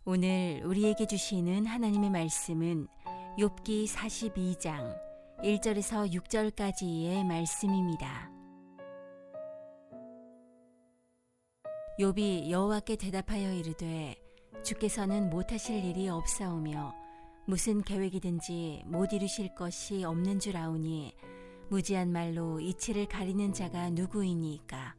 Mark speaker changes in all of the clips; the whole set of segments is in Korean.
Speaker 1: 오늘 우리에게 주시는 하나님의 말씀은 욥기 42장 1절에서 6절까지의 말씀입니다. 욥이 여호와께 대답하여 이르되 주께서는 못하실 일이 없사오며 무슨 계획이든지 못 이루실 것이 없는 줄 아오니 무지한 말로 이치를 가리는 자가 누구이니까.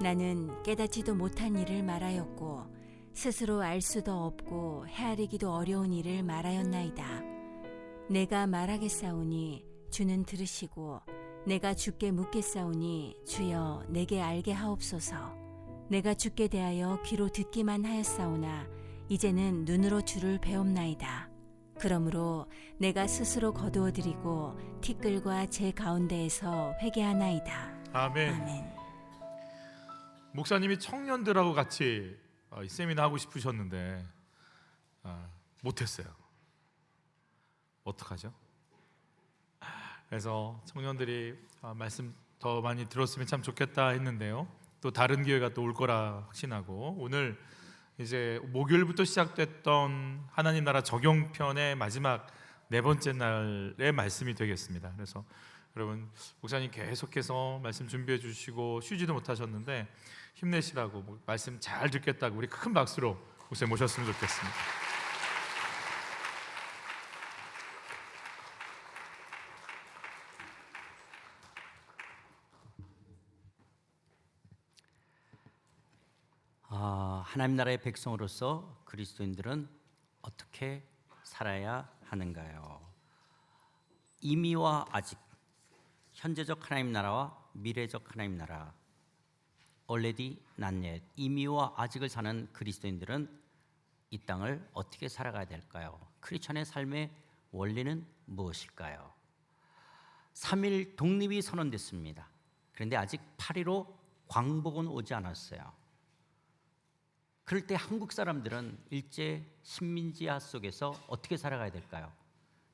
Speaker 1: 나는 깨닫지도 못한 일을 말하였고 스스로 알 수도 없고 헤아리기도 어려운 일을 말하였나이다. 내가 말하겠사오니 주는 들으시고 내가 주께 묻겠사오니 주여 내게 알게 하옵소서. 내가 주께 대하여 귀로 듣기만 하였사오나 이제는 눈으로 주를 배옵나이다. 그러므로 내가 스스로 거두어드리고 티끌과 제 가운데에서 회개하나이다.
Speaker 2: 아멘.
Speaker 1: 아멘.
Speaker 2: 목사님이 청년들하고 같이 이 세미나 하고 싶으셨는데 못했어요. 어떡하죠? 그래서 청년들이 말씀 더 많이 들었으면 참 좋겠다 했는데요. 또 다른 기회가 또 올 거라 확신하고 오늘 이제 목요일부터 시작됐던 하나님 나라 적용편의 마지막 네 번째 날의 말씀이 되겠습니다. 그래서 여러분 목사님 계속해서 말씀 준비해 주시고 쉬지도 못하셨는데 힘내시라고 말씀 잘 듣겠다고 우리 큰 박수로 목사님 모셨으면 좋겠습니다.
Speaker 3: 하나님 나라의 백성으로서 그리스도인들은 어떻게 살아야 하는가요? 이미와 아직, 현재적 하나님 나라와 미래적 하나님 나라, already not yet, 이미와 아직을 사는 그리스도인들은 이 땅을 어떻게 살아가야 될까요? 크리스천의 삶의 원리는 무엇일까요? 3.1 독립이 선언됐습니다. 그런데 아직 8.15 광복은 오지 않았어요. 그럴 때 한국 사람들은 일제 식민지화 속에서 어떻게 살아가야 될까요?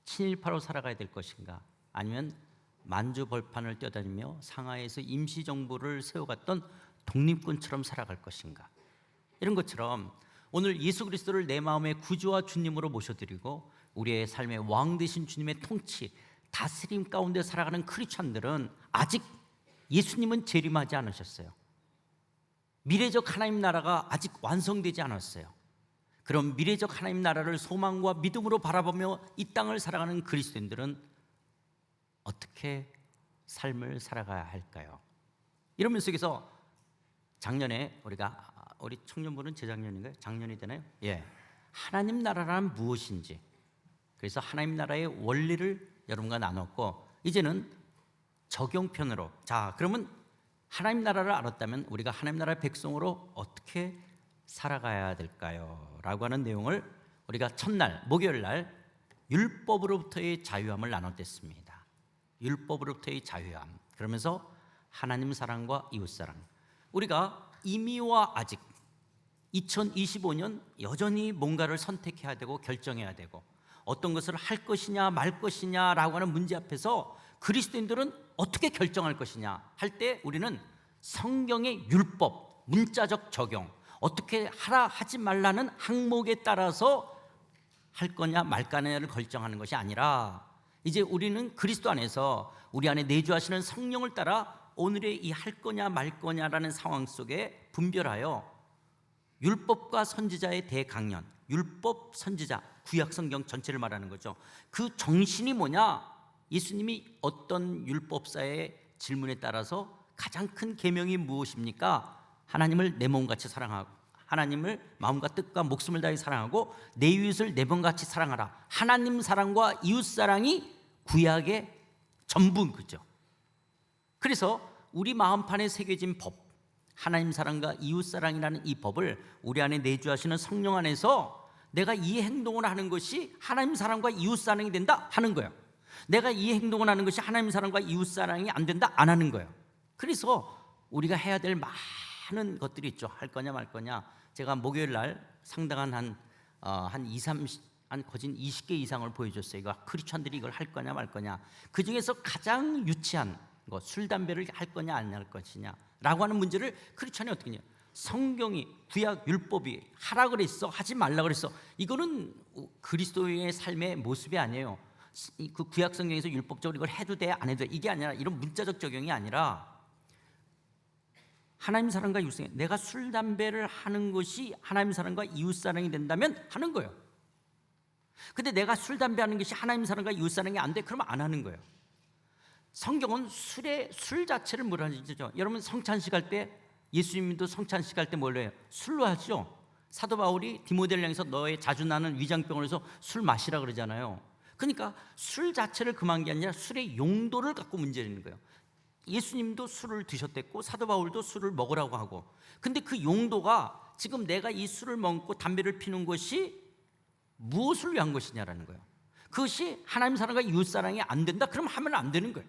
Speaker 3: 친일파로 살아가야 될 것인가? 아니면 만주벌판을 뛰어다니며 상하이에서 임시정부를 세워갔던 독립군처럼 살아갈 것인가? 이런 것처럼 오늘 예수 그리스도를 내 마음의 구주와 주님으로 모셔드리고 우리의 삶의 왕 되신 주님의 통치, 다스림 가운데 살아가는 크리스천들은 아직 예수님은 재림하지 않으셨어요. 미래적 하나님 나라가 아직 완성되지 않았어요. 그럼 미래적 하나님 나라를 소망과 믿음으로 바라보며 이 땅을 살아가는 그리스도인들은 어떻게 삶을 살아가야 할까요? 이런 면 속에서 작년에 우리 청년부는 재작년인가요? 작년이 되나요? 예. 하나님 나라란 무엇인지, 그래서 하나님 나라의 원리를 여러분과 나눴고 이제는 적용편으로, 자 그러면 하나님 나라를 알았다면 우리가 하나님 나라의 백성으로 어떻게 살아가야 될까요? 라고 하는 내용을 우리가 첫날 목요일 날 율법으로부터의 자유함을 나눴습니다. 율법으로부터의 자유함, 그러면서 하나님 사랑과 이웃 사랑, 우리가 이미와 아직 2025년 여전히 뭔가를 선택해야 되고 결정해야 되고 어떤 것을 할 것이냐 말 것이냐라고 하는 문제 앞에서 그리스도인들은 어떻게 결정할 것이냐 할 때 우리는 성경의 율법, 문자적 적용, 어떻게 하라 하지 말라는 항목에 따라서 할 거냐 말 거냐를 결정하는 것이 아니라 이제 우리는 그리스도 안에서 우리 안에 내주하시는 성령을 따라 오늘의 이 할 거냐 말 거냐라는 상황 속에 분별하여 율법과 선지자의 대강론, 율법, 선지자, 구약 성경 전체를 말하는 거죠. 그 정신이 뭐냐? 예수님이 어떤 율법사의 질문에 따라서 가장 큰 계명이 무엇입니까? 하나님을 내 몸같이 사랑하고, 하나님을 마음과 뜻과 목숨을 다해 사랑하고 내 이웃을 내 몸같이 사랑하라. 하나님 사랑과 이웃 사랑이 구약의 전부인 거죠. 그래서 우리 마음판에 새겨진 법, 하나님 사랑과 이웃 사랑이라는 이 법을 우리 안에 내주하시는 성령 안에서 내가 이 행동을 하는 것이 하나님 사랑과 이웃 사랑이 된다 하는 거예요. 내가 이 행동을 하는 것이 하나님 사랑과 이웃 사랑이 안 된다 안 하는 거예요. 그래서 우리가 해야 될 많은 것들이 있죠. 할 거냐 말 거냐. 제가 목요일 날 상당한 한 2, 30, 한 거진 20개 이상을 보여줬어요. 이거 크리스천들이 이걸 할 거냐 말 거냐. 그 중에서 가장 유치한 거, 술 담배를 할 거냐 안 할 것이냐 라고 하는 문제를 크리스천이 어떻게 해요? 성경이 구약 율법이 하라 그랬어, 하지 말라 그랬어, 이거는 그리스도의 삶의 모습이 아니에요. 그 구약 성경에서 율법적으로 이걸 해도 돼, 안 해도 돼, 이게 아니라, 이런 문자적 적용이 아니라 하나님 사랑과 이웃 사랑, 내가 술 담배를 하는 것이 하나님 사랑과 이웃 사랑이 된다면 하는 거예요. 근데 내가 술 담배 하는 것이 하나님 사랑과 이웃 사랑이 안 돼, 그러면 안 하는 거예요. 성경은 술 자체를 뭐라 하죠? 여러분 성찬식 할 때, 예수님도 성찬식 할 때 뭘로 해요? 술로 하죠. 사도 바울이 디모데를 향해서 너의 자주 나는 위장병을 해서 술 마시라 그러잖아요. 그러니까 술 자체를 금한 게 아니라 술의 용도를 갖고 문제를 있는 거예요. 예수님도 술을 드셨댔고 사도 바울도 술을 먹으라고 하고, 근데 그 용도가 지금 내가 이 술을 먹고 담배를 피는 것이 무엇을 위한 것이냐라는 거예요. 그것이 하나님 사랑과 이웃 사랑이 안 된다? 그럼 하면 안 되는 거예요.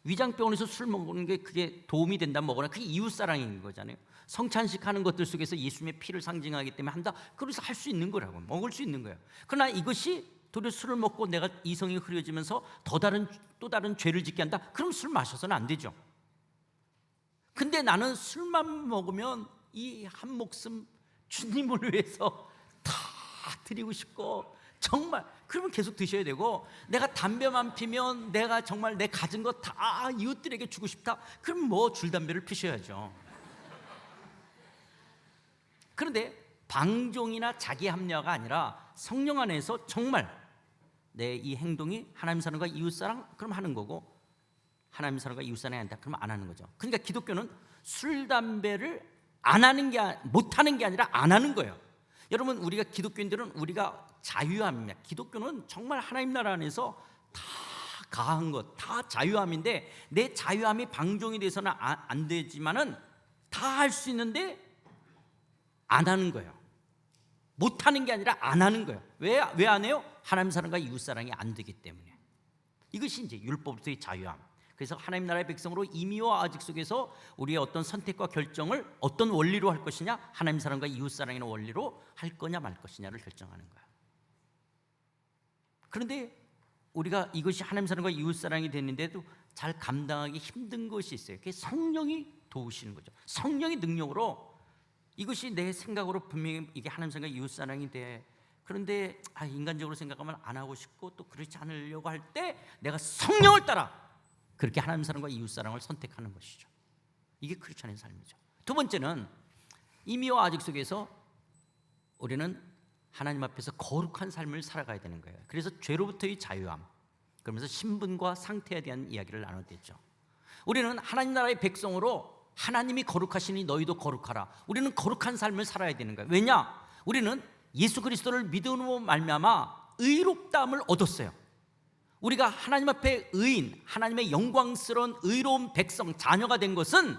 Speaker 3: 위장병원에서 술 먹는 게 그게 도움이 된다 먹으나 그게 이웃 사랑인 거잖아요. 성찬식 하는 것들 속에서 예수님의 피를 상징하기 때문에 한다, 그래서 할 수 있는 거라고, 먹을 수 있는 거예요. 그러나 이것이 도리어 술을 먹고 내가 이성이 흐려지면서 또 다른 죄를 짓게 한다, 그럼 술 마셔서는 안 되죠. 근데 나는 술만 먹으면 이 한 목숨 주님을 위해서 다 드리고 싶고, 정말 그러면 계속 드셔야 되고, 내가 담배만 피면 내가 정말 내 가진 거 다 이웃들에게 주고 싶다, 그럼 뭐 줄담배를 피셔야죠. 그런데 방종이나 자기 합리화가 아니라 성령 안에서 정말 내 이 행동이 하나님 사랑과 이웃 사랑, 그럼 하는 거고, 하나님 사랑과 이웃 사랑이 아니다, 그러면 안 하는 거죠. 그러니까 기독교는 술 담배를 안 하는 게, 못 하는 게 아니라 안 하는 거예요. 여러분, 우리가 기독교인들은 우리가 자유함입니다. 기독교는 정말 하나님 나라 안에서 다 가한 것, 다 자유함인데, 내 자유함이 방종이 돼서는 안 되지만은 다 할 수 있는데 안 하는 거예요. 못 하는 게 아니라 안 하는 거예요. 왜 안 해요? 하나님 사랑과 이웃 사랑이 안 되기 때문에. 이것이 이제 율법부터의 자유함. 그래서 하나님 나라의 백성으로 이미와 아직 속에서 우리의 어떤 선택과 결정을 어떤 원리로 할 것이냐, 하나님 사랑과 이웃 사랑이라는 원리로 할 거냐 말 것이냐를 결정하는 거야. 그런데 우리가 이것이 하나님 사랑과 이웃 사랑이 됐는데도 잘 감당하기 힘든 것이 있어요. 그게 성령이 도우시는 거죠. 성령의 능력으로 이것이 내 생각으로 분명히 이게 하나님 사랑과 이웃 사랑이 돼. 그런데 인간적으로 생각하면 안 하고 싶고 또 그렇지 않으려고 할 때 내가 성령을 따라 그렇게 하나님 사랑과 이웃 사랑을 선택하는 것이죠. 이게 크리스천의 삶이죠. 두 번째는 이미와 아직 속에서 우리는 하나님 앞에서 거룩한 삶을 살아가야 되는 거예요. 그래서 죄로부터의 자유함, 그러면서 신분과 상태에 대한 이야기를 나눴댔죠. 우리는 하나님 나라의 백성으로 하나님이 거룩하시니 너희도 거룩하라. 우리는 거룩한 삶을 살아야 되는 거예요. 왜냐? 우리는 예수 그리스도를 믿음으로 말미암아 의롭다함을 얻었어요. 우리가 하나님 앞에 의인, 하나님의 영광스러운 의로운 백성, 자녀가 된 것은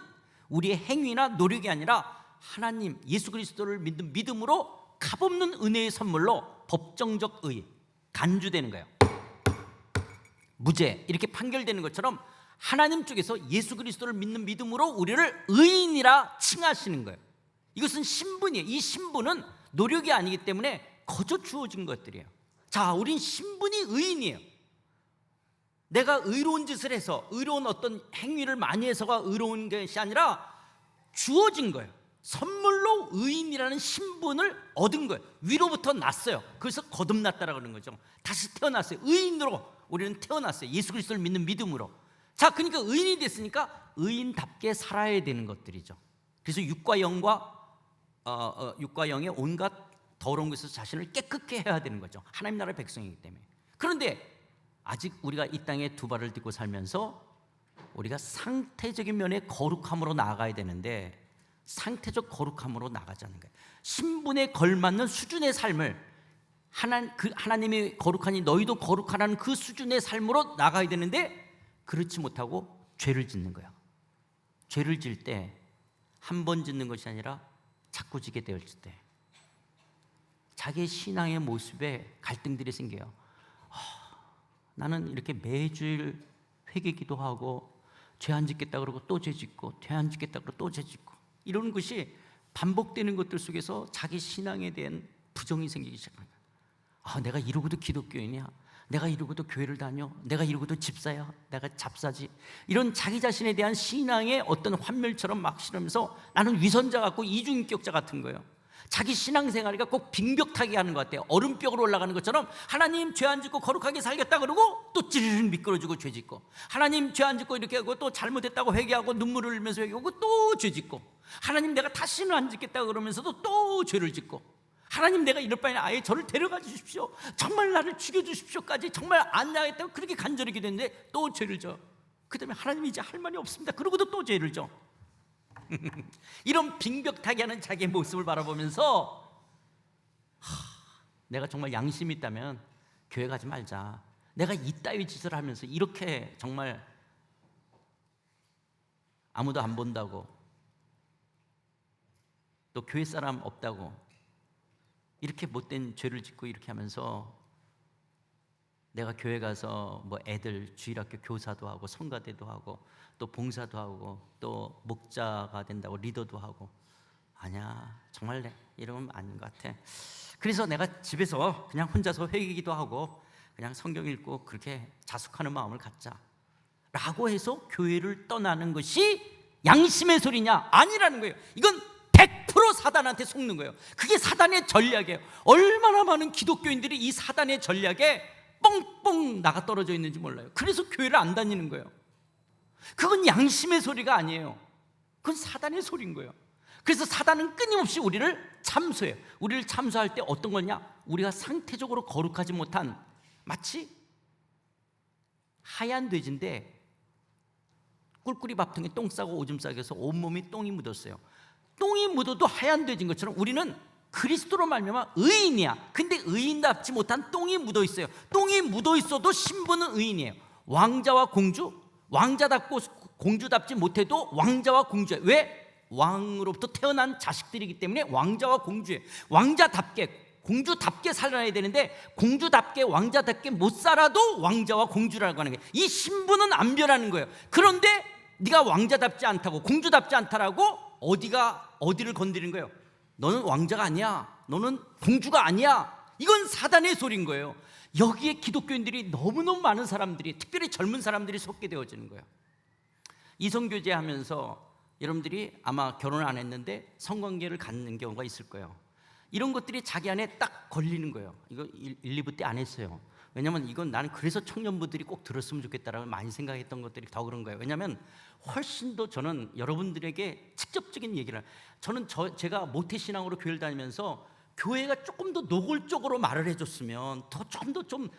Speaker 3: 우리의 행위나 노력이 아니라 하나님 예수 그리스도를 믿는 믿음으로 값없는 은혜의 선물로 법정적 의, 간주되는 거예요. 무죄 이렇게 판결되는 것처럼 하나님 쪽에서 예수 그리스도를 믿는 믿음으로 우리를 의인이라 칭하시는 거예요. 이것은 신분이에요. 이 신분은 노력이 아니기 때문에 거저 주어진 것들이에요. 자, 우린 신분이 의인이에요. 내가 의로운 짓을 해서, 의로운 어떤 행위를 많이 해서가 의로운 것이 아니라 주어진 거예요. 선물로 의인이라는 신분을 얻은 거예요. 위로부터 났어요. 그래서 거듭났다라고 그러는 거죠. 다시 태어났어요. 의인으로 우리는 태어났어요. 예수 그리스도를 믿는 믿음으로. 자, 그러니까 의인이 됐으니까 의인답게 살아야 되는 것들이죠. 그래서 육과 영의 온갖 더러운 것에서 자신을 깨끗게 해야 되는 거죠. 하나님 나라의 백성이기 때문에. 그런데 아직 우리가 이 땅에 두 발을 딛고 살면서 우리가 상태적인 면의 거룩함으로 나아가야 되는데 상태적 거룩함으로 나가지 않는 거예요. 신분에 걸맞는 수준의 삶을 하나님이 거룩하니 너희도 거룩하라는 그 수준의 삶으로 나가야 되는데 그렇지 못하고 죄를 짓는 거예요. 죄를 질 때 한 번 짓는 것이 아니라 자꾸 지게 되었을 때 자기의 신앙의 모습에 갈등들이 생겨요. 나는 이렇게 매주일 회개 기도하고 죄 안 짓겠다 그러고 또 죄 짓고 죄 안 짓겠다 그러고 또 죄 짓고 이런 것이 반복되는 것들 속에서 자기 신앙에 대한 부정이 생기기 시작합니다. 내가 이러고도 기독교인이야? 내가 이러고도 교회를 다녀, 내가 이러고도 집사야, 내가 잡사지, 이런 자기 자신에 대한 신앙의 어떤 환멸처럼 막 실으면서 나는 위선자 같고 이중인격자 같은 거예요. 자기 신앙생활이가 꼭 빙벽타기 하는 것 같아요. 얼음벽으로 올라가는 것처럼 하나님 죄 안 짓고 거룩하게 살겠다 그러고 또 찌르르 미끄러지고 죄 짓고, 하나님 죄 안 짓고 이렇게 하고 또 잘못했다고 회개하고 눈물을 흘리면서 회개하고 또 죄 짓고, 하나님 내가 다시는 안 짓겠다 그러면서도 또 죄를 짓고, 하나님 내가 이럴 바에는 아예 저를 데려가 주십시오, 정말 나를 죽여주십시오까지 정말 안 나가겠다고 그렇게 간절히 기도했는데 또 죄를 져. 그 다음에 하나님 이제 할 말이 없습니다 그러고도 또 죄를 져. 이런 빙벽타기 하는 자기의 모습을 바라보면서 내가 정말 양심이 있다면 교회 가지 말자, 내가 이따위 짓을 하면서 이렇게 정말 아무도 안 본다고, 또 교회 사람 없다고 이렇게 못된 죄를 짓고 이렇게 하면서 내가 교회 가서 뭐 애들 주일학교 교사도 하고 성가대도 하고 또 봉사도 하고 또 목자가 된다고 리더도 하고, 아니야, 정말 이러면 아닌 것 같아. 그래서 내가 집에서 그냥 혼자서 회개기도 하고 그냥 성경 읽고 그렇게 자숙하는 마음을 갖자 라고 해서 교회를 떠나는 것이 양심의 소리냐? 아니라는 거예요. 이건 100% 사단한테 속는 거예요. 그게 사단의 전략이에요. 얼마나 많은 기독교인들이 이 사단의 전략에 뻥뻥 나가 떨어져 있는지 몰라요. 그래서 교회를 안 다니는 거예요. 그건 양심의 소리가 아니에요. 그건 사단의 소리인 거예요. 그래서 사단은 끊임없이 우리를 참소해요. 우리를 참소할 때 어떤 거냐? 우리가 상태적으로 거룩하지 못한, 마치 하얀 돼지인데 꿀꿀이 밥통에 똥 싸고 오줌 싸게 해서 온몸이 똥이 묻었어요. 똥이 묻어도 하얀 돼지인 것처럼 우리는 그리스도로 말미암아 의인이야. 근데 의인답지 못한 똥이 묻어 있어요. 똥이 묻어 있어도 신분은 의인이에요. 왕자와 공주, 왕자답고 공주답지 못해도 왕자와 공주예요. 왜? 왕으로부터 태어난 자식들이기 때문에 왕자와 공주예요. 왕자답게 공주답게 살아야 되는데 공주답게 왕자답게 못 살아도 왕자와 공주라고 하는 거예요. 이 신분은 안 변하는 거예요. 그런데 네가 왕자답지 않다고 공주답지 않다라고 어디를 건드리는 거예요? 너는 왕자가 아니야, 너는 공주가 아니야. 이건 사단의 소리인 거예요. 여기에 기독교인들이 너무너무 많은 사람들이, 특별히 젊은 사람들이 속게 되어지는 거예요. 이성교제 하면서 여러분들이 아마 결혼을 안 했는데 성관계를 갖는 경우가 있을 거예요. 이런 것들이 자기 안에 딱 걸리는 거예요. 이거 1, 2부 때 안 했어요. 왜냐하면 이건 나는 그래서 청년부들이 꼭 들었으면 좋겠다라고 많이 생각했던 것들이 더 그런 거예요. 왜냐하면 훨씬 더 저는 여러분들에게 직접적인 얘기를, 저는 제가 모태신앙으로 교회를 다니면서 교회가 조금 더 노골적으로 말을 해줬으면, 조금 더 좀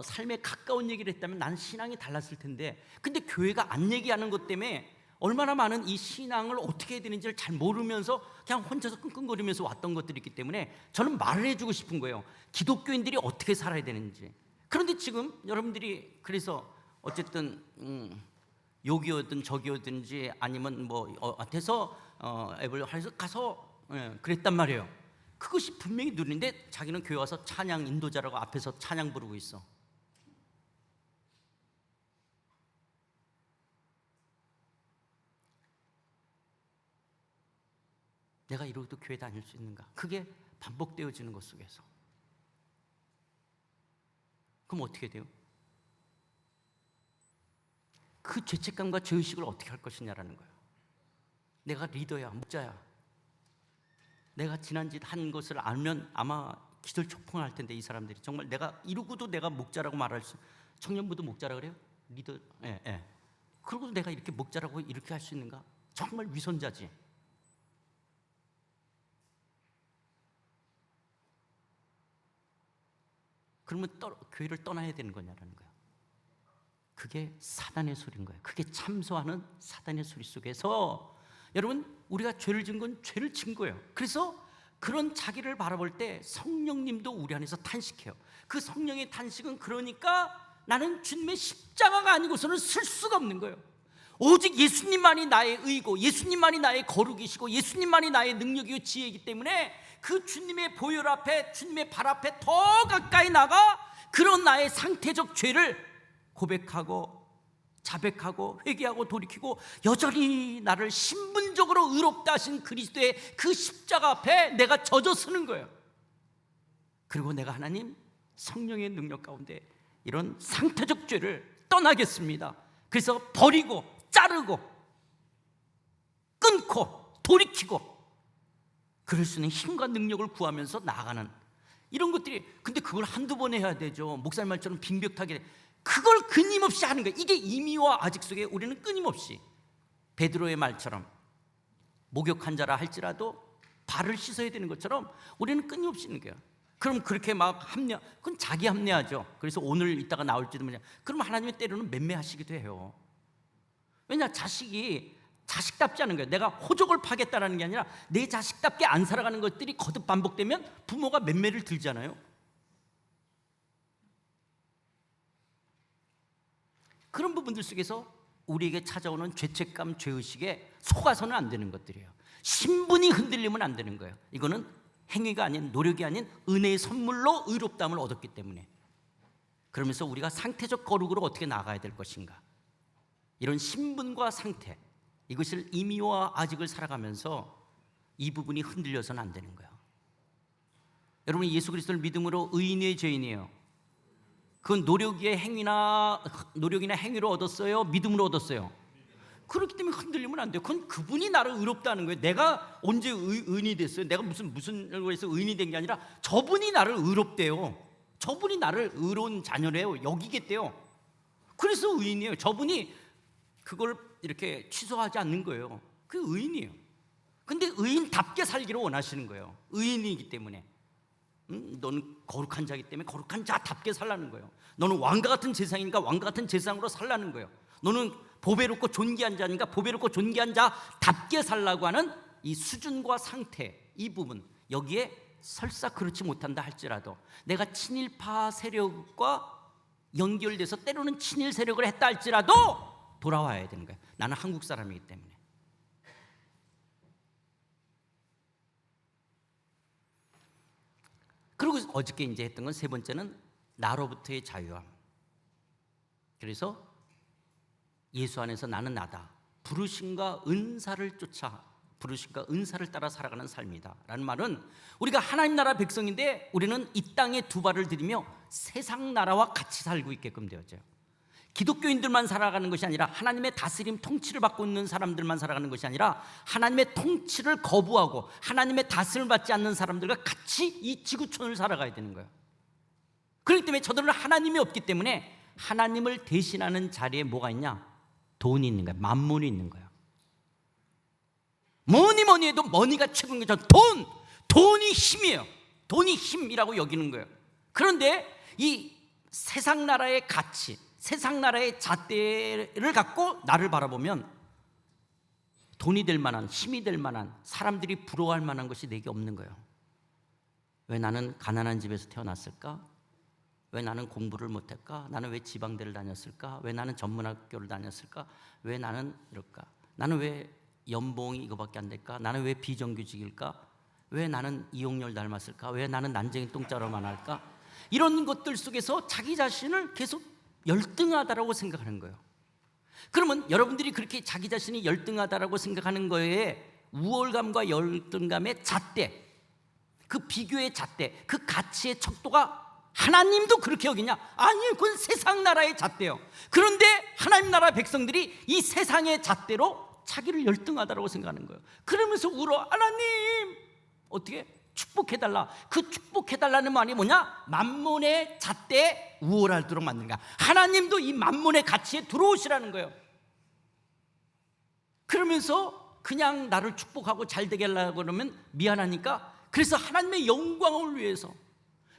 Speaker 3: 삶에 가까운 얘기를 했다면 나는 신앙이 달랐을 텐데, 근데 교회가 안 얘기하는 것 때문에 얼마나 많은 이 신앙을 어떻게 해야 되는지를 잘 모르면서 그냥 혼자서 끙끙거리면서 왔던 것들이 있기 때문에 저는 말을 해주고 싶은 거예요. 기독교인들이 어떻게 살아야 되는지. 그런데 지금 여러분들이 그래서 어쨌든 여기오든 저기오든지 아니면 뭐 돼서 앱을 해서 가서 그랬단 말이에요. 그것이 분명히 누리는데 자기는 교회 와서 찬양 인도자라고 앞에서 찬양 부르고 있어. 내가 이러고도 교회 다닐 수 있는가? 그게 반복되어지는 것 속에서. 그럼 어떻게 돼요? 그 죄책감과 죄의식을 어떻게 할 것이냐라는 거예요. 내가 리더야, 목자야. 내가 지난 짓 한 것을 알면 아마 기절초풍할 텐데, 이 사람들이 정말 내가 이러고도 내가 목자라고 말할 수, 청년부도 목자라 그래요? 리더, 예. 그러고도 내가 이렇게 목자라고 이렇게 할 수 있는가? 정말 위선자지. 그러면 교회를 떠나야 되는 거냐라는 거예요. 그게 사단의 소리인 거예요. 그게 참소하는 사단의 소리 속에서 여러분, 우리가 죄를 지은 건 죄를 진 거예요. 그래서 그런 자기를 바라볼 때 성령님도 우리 안에서 탄식해요. 그 성령의 탄식은 그러니까 나는 주님의 십자가가 아니고서는 쓸 수가 없는 거예요. 오직 예수님만이 나의 의고, 예수님만이 나의 거룩이시고, 예수님만이 나의 능력이고 지혜이기 때문에 그 주님의 보혈 앞에, 주님의 발 앞에 더 가까이 나가 그런 나의 상태적 죄를 고백하고 자백하고 회개하고 돌이키고 여전히 나를 신분적으로 의롭다 하신 그리스도의 그 십자가 앞에 내가 젖어 서는 거예요. 그리고 내가 하나님 성령의 능력 가운데 이런 상태적 죄를 떠나겠습니다. 그래서 버리고 자르고 끊고 돌이키고 그럴 수 있는 힘과 능력을 구하면서 나아가는 이런 것들이, 근데 그걸 한두 번 해야 되죠. 목사님 말처럼 빈벽타기, 그걸 끊임없이 하는 거예요. 이게 임의와 아직 속에 우리는 끊임없이 베드로의 말처럼 목욕한 자라 할지라도 발을 씻어야 되는 것처럼 우리는 끊임없이 있는 거예요. 그럼 그렇게 막 합리화, 그건 자기 합리화죠. 그래서 오늘 이따가 나올지도 모르냐. 그럼 하나님의 때로는 맴매하시기도 해요. 왜냐, 자식이 자식답지 않은 거예요. 내가 호적을 파겠다라는 게 아니라 내 자식답게 안 살아가는 것들이 거듭 반복되면 부모가 맴매를 들잖아요. 그런 부분들 속에서 우리에게 찾아오는 죄책감, 죄의식에 속아서는 안 되는 것들이에요. 신분이 흔들리면 안 되는 거예요. 이거는 행위가 아닌, 노력이 아닌 은혜의 선물로 의롭다함을 얻었기 때문에. 그러면서 우리가 상태적 거룩으로 어떻게 나가야 될 것인가, 이런 신분과 상태, 이것을 임의와 아직을 살아가면서 이 부분이 흔들려서는 안 되는 거예요. 여러분, 예수 그리스도를 믿음으로 의인의 죄인이에요. 그건 노력이나 행위로 얻었어요? 믿음으로 얻었어요? 그렇기 때문에 흔들리면 안 돼요. 그건 그분이 나를 의롭다는 거예요. 내가 언제 의인이 됐어요? 내가 무슨 거에서 의인이 된 게 아니라 저분이 나를 의롭대요. 저분이 나를 의로운 자녀래요. 여기겠대요. 그래서 의인이에요. 저분이 그걸 이렇게 취소하지 않는 거예요. 그게 의인이에요. 근데 의인답게 살기를 원하시는 거예요. 의인이기 때문에. 너는 거룩한 자이기 때문에 거룩한 자답게 살라는 거예요. 너는 왕과 같은 제사장이니까 왕과 같은 제사장으로 살라는 거예요. 너는 보배롭고 존귀한 자니까 보배롭고 존귀한 자답게 살라고 하는 이 수준과 상태, 이 부분, 여기에 설사 그렇지 못한다 할지라도 내가 친일파 세력과 연결돼서 때로는 친일 세력을 했다 할지라도 돌아와야 되는 거예요. 나는 한국 사람이기 때문에. 그리고 어저께 이제 했던 건 세 번째는 나로부터의 자유함. 그래서 예수 안에서 나는 나다. 부르심과 은사를 쫓아, 부르심과 은사를 따라 살아가는 삶이다 라는 말은, 우리가 하나님 나라 백성인데 우리는 이 땅에 두 발을 들이며 세상 나라와 같이 살고 있게끔 되어져요. 기독교인들만 살아가는 것이 아니라, 하나님의 다스림 통치를 받고 있는 사람들만 살아가는 것이 아니라, 하나님의 통치를 거부하고 하나님의 다스림을 받지 않는 사람들과 같이 이 지구촌을 살아가야 되는 거예요. 그렇기 때문에 저들은 하나님이 없기 때문에 하나님을 대신하는 자리에 뭐가 있냐? 돈이 있는 거예요. 만몬이 있는 거예요. 뭐니 해도 머니가 최고인 거죠. 돈이 힘이에요. 돈이 힘이라고 여기는 거예요. 그런데 이 세상 나라의 가치, 세상 나라의 잣대를 갖고 나를 바라보면 돈이 될 만한, 힘이 될 만한, 사람들이 부러워할 만한 것이 내게 없는 거예요. 왜 나는 가난한 집에서 태어났을까? 왜 나는 공부를 못할까? 나는 왜 지방대를 다녔을까? 왜 나는 전문학교를 다녔을까? 왜 나는 이럴까? 나는 왜 연봉이 이거밖에 안 될까? 나는 왜 비정규직일까? 왜 나는 이용렬 닮았을까? 왜 나는 난쟁이 똥자루만 할까? 이런 것들 속에서 자기 자신을 계속 열등하다라고 생각하는 거예요. 그러면 여러분들이 그렇게 자기 자신이 열등하다라고 생각하는 거에 우월감과 열등감의 잣대, 그 비교의 잣대, 그 가치의 척도가 하나님도 그렇게 여기냐? 아니요, 그건 세상 나라의 잣대요. 그런데 하나님 나라 백성들이 이 세상의 잣대로 자기를 열등하다라고 생각하는 거예요. 그러면서 울어. 하나님 어떻게 축복해달라. 그 축복해달라는 말이 뭐냐? 만몬의 잣대에 우월하도록 만드는 거야. 하나님도 이 만몬의 가치에 들어오시라는 거예요. 그러면서 그냥 나를 축복하고 잘되게 하려고 그러면 미안하니까, 그래서 하나님의 영광을 위해서,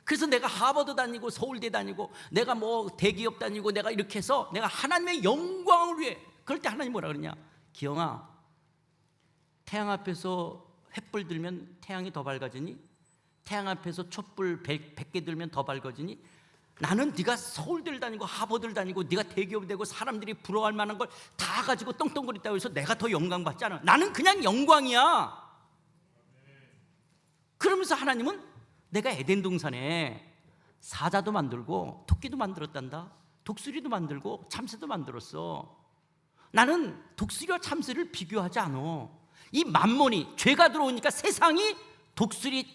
Speaker 3: 그래서 내가 하버드 다니고 서울대 다니고 내가 뭐 대기업 다니고 내가 이렇게 해서 내가 하나님의 영광을 위해, 그럴 때 하나님 뭐라 그러냐? 기영아, 태양 앞에서 횃불 들면 태양이 더 밝아지니? 태양 앞에서 촛불 100개 들면 더 밝아지니? 나는 네가 서울대를 다니고 하버드를 다니고 네가 대기업이 되고 사람들이 부러워할 만한 걸 다 가지고 떵떵거린다고 해서 내가 더 영광 받지 않아. 나는 그냥 영광이야. 그러면서 하나님은 내가 에덴 동산에 사자도 만들고 토끼도 만들었단다. 독수리도 만들고 참새도 만들었어. 나는 독수리와 참새를 비교하지 않아. 이 만몬이, 죄가 들어오니까 세상이 독수리,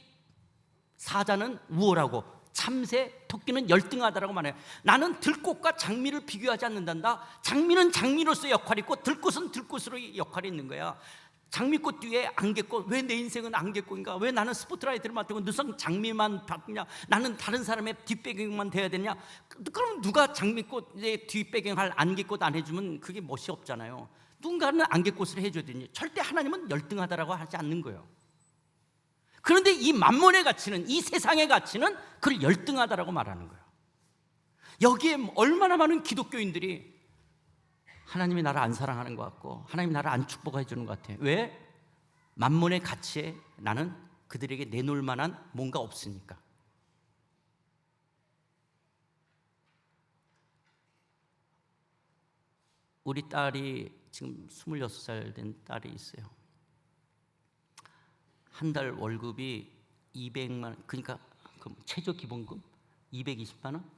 Speaker 3: 사자는 우월하고 참새, 토끼는 열등하다라고 말해요. 나는 들꽃과 장미를 비교하지 않는단다. 장미는 장미로서의 역할이 있고 들꽃은 들꽃으로의 역할이 있는 거야. 장미꽃 뒤에 안개꽃. 왜 내 인생은 안개꽃인가? 왜 나는 스포트라이트를 맡고 누성 장미만 받냐? 나는 다른 사람의 뒷배경만 돼야 되냐? 그럼 누가 장미꽃의 뒷배경할 안개꽃 안 해주면 그게 멋이 없잖아요. 누군가는 안개꽃을 해줘야 되니 절대 하나님은 열등하다라고 하지 않는 거예요. 그런데 이 만몬의 가치는, 이 세상의 가치는 그걸 열등하다라고 말하는 거예요. 여기에 얼마나 많은 기독교인들이 하나님이 나를 안 사랑하는 것 같고 하나님이 나를 안 축복해 주는 것 같아요. 왜? 만몬의 가치에 나는 그들에게 내놓을 만한 뭔가 없으니까. 우리 딸이 지금 26살 된 딸이 있어요. 한 달 월급이 200만 원, 그러니까 최저 기본금 220만 원?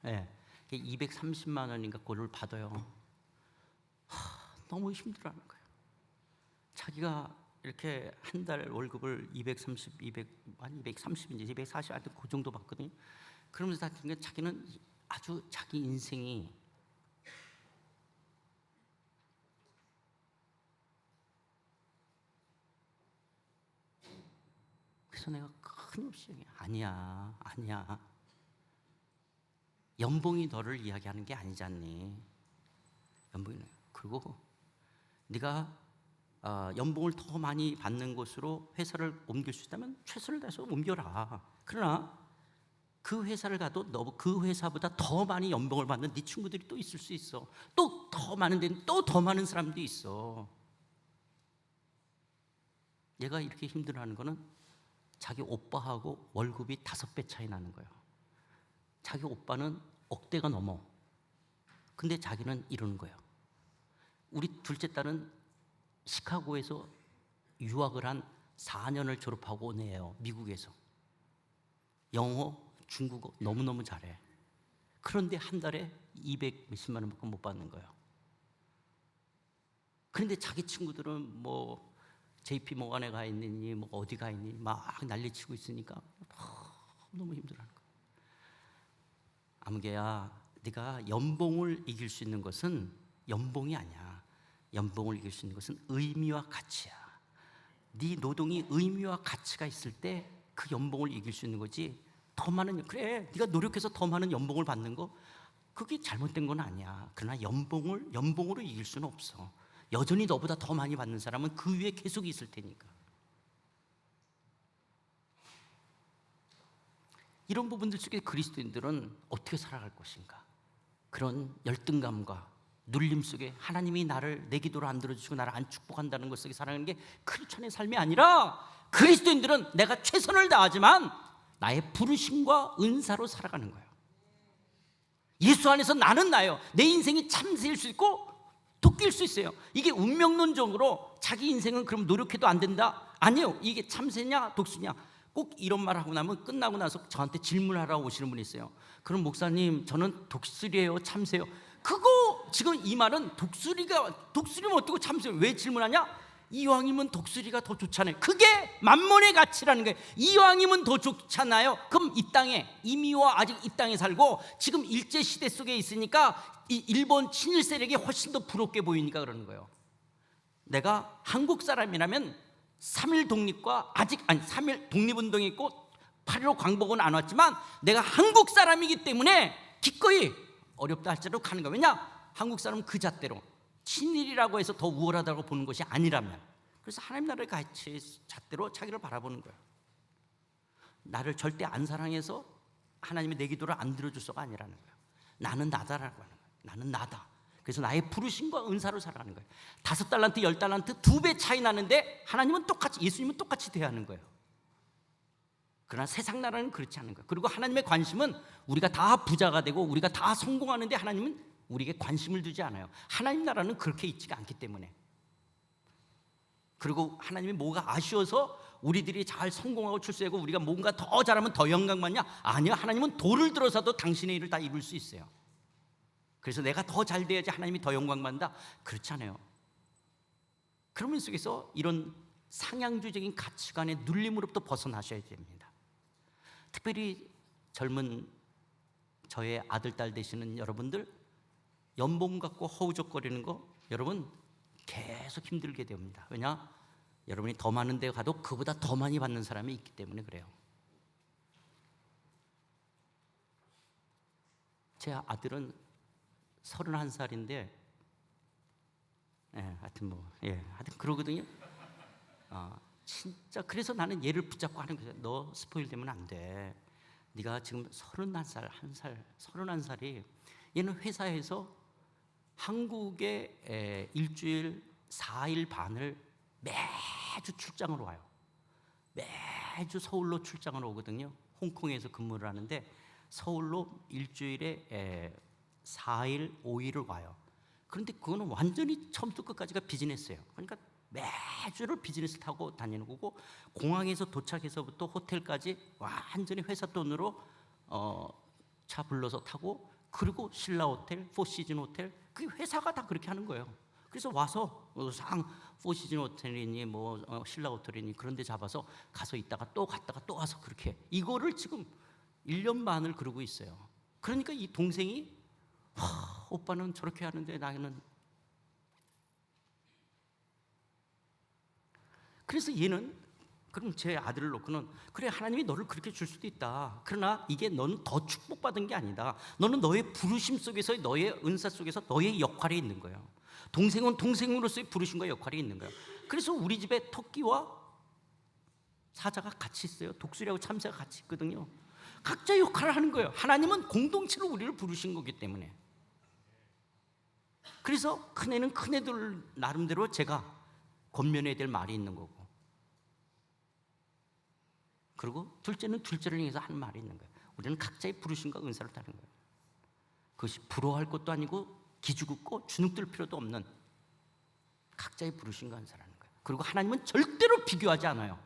Speaker 3: 예. 230만 원인가 그걸 받아요. 너무 힘들어하는 거예요. 자기가 이렇게 한 달 월급을 230인지 240 하여튼 그 정도 받거든요. 그러면서 자기는 아주 자기 인생이 그래서 내가 끊임없이 아니야. 연봉이 너를 이야기하는 게 아니지 않니? 연봉이. 그리고 네가 연봉을 더 많이 받는 곳으로 회사를 옮길 수 있다면 최선을 다해서 옮겨라. 그러나 그 회사를 가도 너 그 회사보다 더 많이 연봉을 받는 네 친구들이 또 있을 수 있어. 또 더 많은 데는 또 더 많은 사람들이 있어. 얘가 이렇게 힘들어하는 거는 자기 오빠하고 월급이 5배 차이 나는 거예요. 자기 오빠는 억대가 넘어. 근데 자기는 이러는 거예요. 우리 둘째 딸은 시카고에서 유학을 한 4년을 졸업하고 온 애예요. 미국에서. 영어, 중국어 너무너무 잘해. 그런데 한 달에 200 몇십만 원밖에 못 받는 거예요. 그런데 자기 친구들은 뭐 JP 모간에 가 있느니 뭐 어디 가 있니 막 난리치고 있으니까 너무 힘들어하는 거야. 아무개야, 네가 연봉을 이길 수 있는 것은 연봉이 아니야. 연봉을 이길 수 있는 것은 의미와 가치야. 네 노동이 의미와 가치가 있을 때 그 연봉을 이길 수 있는 거지. 더 많은, 그래 네가 노력해서 더 많은 연봉을 받는 거 그게 잘못된 건 아니야. 그러나 연봉으로 이길 수는 없어. 여전히 너보다 더 많이 받는 사람은 그 위에 계속 있을 테니까. 이런 부분들 속에 그리스도인들은 어떻게 살아갈 것인가? 그런 열등감과 눌림 속에 하나님이 나를 내 기도를 안 들어주시고 나를 안 축복한다는 것 속에 살아가는 게 크리스천의 삶이 아니라, 그리스도인들은 내가 최선을 다하지만 나의 부르심과 은사로 살아가는 거예요. 예수 안에서 나는 나예요. 내 인생이 참새일 수 있고 토끼일 수 있어요. 이게 운명론적으로 자기 인생은 그럼 노력해도 안 된다? 아니에요. 이게 참새냐 독수냐, 꼭 이런 말 하고 나면 끝나고 나서 저한테 질문하러 오시는 분이 있어요. 그럼 목사님 저는 독수리예요 참새요? 그거 지금 이 말은 독수리면 어떻고 참새요? 왜 질문하냐? 이왕이면 독수리가 더 좋잖아요. 그게 만몬의 가치라는 거예요. 이왕이면 더 좋잖아요. 그럼 이 땅에 이미와 아직 이 땅에 살고 지금 일제시대 속에 있으니까 이 일본 친일 세력이 훨씬 더 부럽게 보이니까 그러는 거예요. 내가 한국 사람이라면 3.1 독립과 3.1 독립운동이 있고 8.15 광복은 안 왔지만 내가 한국 사람이기 때문에 기꺼이 어렵다 할지라도 가는 거예요. 왜냐? 한국 사람은 그 잣대로 친일이라고 해서 더 우월하다고 보는 것이 아니라면, 그래서 하나님 나라의 가치 잣대로 자기를 바라보는 거예요. 나를 절대 안 사랑해서 하나님이 내 기도를 안 들어줘서가 아니라는 거예요. 나는 나다라고 하는 거예요. 나는 나다. 그래서 나의 부르심과 은사로 살아가는 거예요. 5달란트 10달란트 2배 차이 나는데 하나님은 똑같이, 예수님은 똑같이 대하는 거예요. 그러나 세상 나라는 그렇지 않은 거예요. 그리고 하나님의 관심은 우리가 다 부자가 되고 우리가 다 성공하는데 하나님은 우리에게 관심을 두지 않아요. 하나님 나라는 그렇게 있지가 않기 때문에. 그리고 하나님이 뭐가 아쉬워서 우리들이 잘 성공하고 출세하고 우리가 뭔가 더 잘하면 더 영광받냐? 아니요. 하나님은 돌을 들어서도 당신의 일을 다 이룰 수 있어요. 그래서 내가 더 잘 돼야지 하나님이 더 영광받는다? 그렇지 않아요. 그런 속에서 이런 상향주의적인 가치관의 눌림으로부터 벗어나셔야 됩니다. 특별히 젊은 저의 아들, 딸 되시는 여러분들 연봉 갖고 허우적거리는 거 여러분 계속 힘들게 됩니다. 왜냐? 여러분이 더 많은 데 가도 그보다 더 많이 받는 사람이 있기 때문에 그래요. 제 아들은 31살인데 하여튼 그러거든요. 진짜 그래서 나는 얘를 붙잡고 하는 거예요. 너 스포일 되면 안 돼. 네가 지금 31살이 얘는 회사에서 한국에 일주일 4일 반을 매주 출장을 와요. 매주 서울로 출장을 오거든요. 홍콩에서 근무를 하는데 서울로 일주일에 4일, 5일을 와요. 그런데 그거는 완전히 처음부터 끝까지가 비즈니스예요. 그러니까 매주를 비즈니스 타고 다니는 거고, 공항에서 도착해서부터 호텔까지 완전히 회사 돈으로 차 불러서 타고, 그리고 신라 호텔, 포시즌 호텔, 그 회사가 다 그렇게 하는 거예요. 그래서 와서 포시즌 호텔이니 신라 호텔이니 그런 데 잡아서 가서 있다가 또 갔다가 또 와서 그렇게 이거를 지금 1년 반을 그러고 있어요. 그러니까 이 동생이 오빠는 저렇게 하는데 나는, 그래서 얘는 그럼 제 아들을 놓고는 그래, 하나님이 너를 그렇게 줄 수도 있다. 그러나 이게 너는 더 축복받은 게 아니다. 너는 너의 부르심 속에서, 너의 은사 속에서 너의 역할이 있는 거예요. 동생은 동생으로서의 부르심과 역할이 있는 거예요. 그래서 우리 집에 토끼와 사자가 같이 있어요. 독수리하고 참새가 같이 있거든요. 각자 역할을 하는 거예요. 하나님은 공동체로 우리를 부르신 거기 때문에. 그래서 큰애는 큰애들 나름대로 제가 권면해야 될 말이 있는 거고, 그리고 둘째는 둘째를 위해서 하는 말이 있는 거예요. 우리는 각자의 부르심과 은사를 따르는 거예요. 그것이 부러워할 것도 아니고 기죽고 주눅들 필요도 없는 각자의 부르심과 은사라는 거예요. 그리고 하나님은 절대로 비교하지 않아요.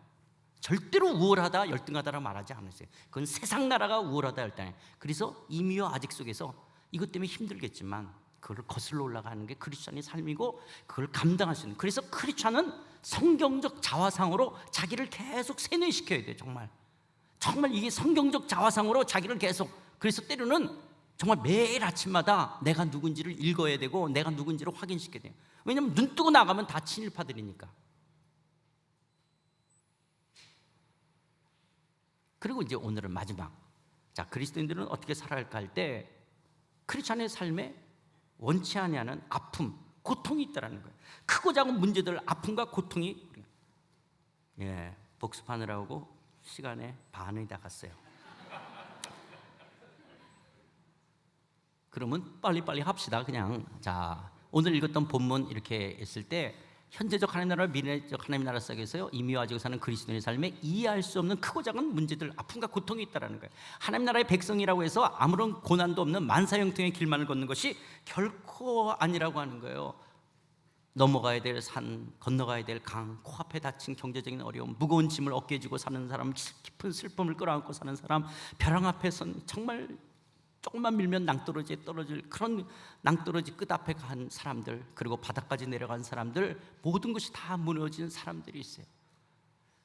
Speaker 3: 절대로 우월하다, 열등하다라고 말하지 않으세요. 그건 세상 나라가 우월하다, 열등해. 그래서 이미와 아직 속에서 이것 때문에 힘들겠지만 그걸 거슬러 올라가는 게 크리스찬의 삶이고, 그걸 감당할 수 있는. 그래서 크리스찬은 성경적 자화상으로 자기를 계속 세뇌시켜야 돼요. 정말 이게 성경적 자화상으로 자기를 계속. 그래서 때로는 정말 매일 아침마다 내가 누군지를 읽어야 되고 내가 누군지를 확인시켜야 돼요. 왜냐하면 눈 뜨고 나가면 다 친일파들이니까. 그리고 이제 오늘은 마지막. 자, 그리스도인들은 어떻게 살아야 할까 할 때 크리스찬의 삶에 원치 아니하는 아픔, 고통이 있다라는 거예요. 크고 작은 문제들, 아픔과 고통이, 복습하느라고 시간의 반이 다 갔어요. 그러면 빨리빨리 합시다. 그냥 자, 오늘 읽었던 본문 이렇게 했을 때 현재적 하나님 나라, 미래적 하나님 나라 속에서요, 이미 와지고 사는 그리스도인의 삶에 이해할 수 없는 크고 작은 문제들, 아픔과 고통이 있다라는 거예요. 하나님 나라의 백성이라고 해서 아무런 고난도 없는 만사형통의 길만을 걷는 것이 결코 아니라고 하는 거예요. 넘어가야 될 산, 건너가야 될 강, 코앞에 닥친 경제적인 어려움, 무거운 짐을 어깨에 지고 사는 사람, 깊은 슬픔을 끌어안고 사는 사람, 벼랑 앞에선 정말 조금만 밀면 낭떠러지에 떨어질 그런 낭떠러지 끝 앞에 간 사람들, 그리고 바닥까지 내려간 사람들, 모든 것이 다 무너진 사람들이 있어요.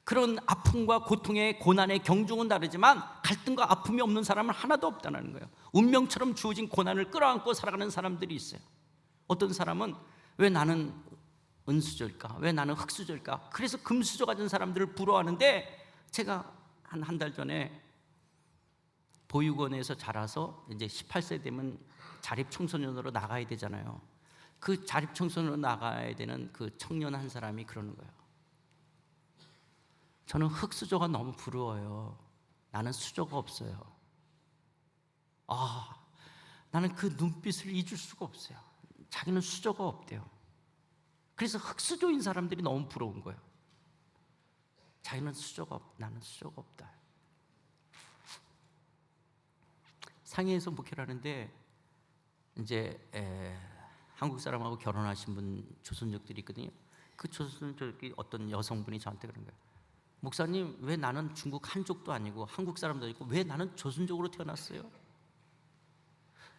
Speaker 3: 그런 아픔과 고통의 고난의 경중은 다르지만 갈등과 아픔이 없는 사람은 하나도 없다는 거예요. 운명처럼 주어진 고난을 끌어안고 살아가는 사람들이 있어요. 어떤 사람은 왜 나는 은수저일까? 왜 나는 흙수저일까? 그래서 금수저 가진 사람들을 부러워하는데, 제가 한 달 전에 보육원에서 자라서 이제 18세 되면 자립청소년으로 나가야 되잖아요. 그 자립청소년으로 나가야 되는 그 청년 한 사람이 그러는 거예요. 저는 흙수저가 너무 부러워요. 나는 수저가 없어요. 나는 그 눈빛을 잊을 수가 없어요. 자기는 수저가 없대요. 그래서 흙수저인 사람들이 너무 부러운 거예요. 자기는 나는 수저가 없다. 상해에서 목회를 하는데 이제 한국 사람하고 결혼하신 분 조선족들이 있거든요. 그 조선족이 어떤 여성분이 저한테 그런 거예요. 목사님, 왜 나는 중국 한족도 아니고 한국 사람도 아니고 왜 나는 조선족으로 태어났어요?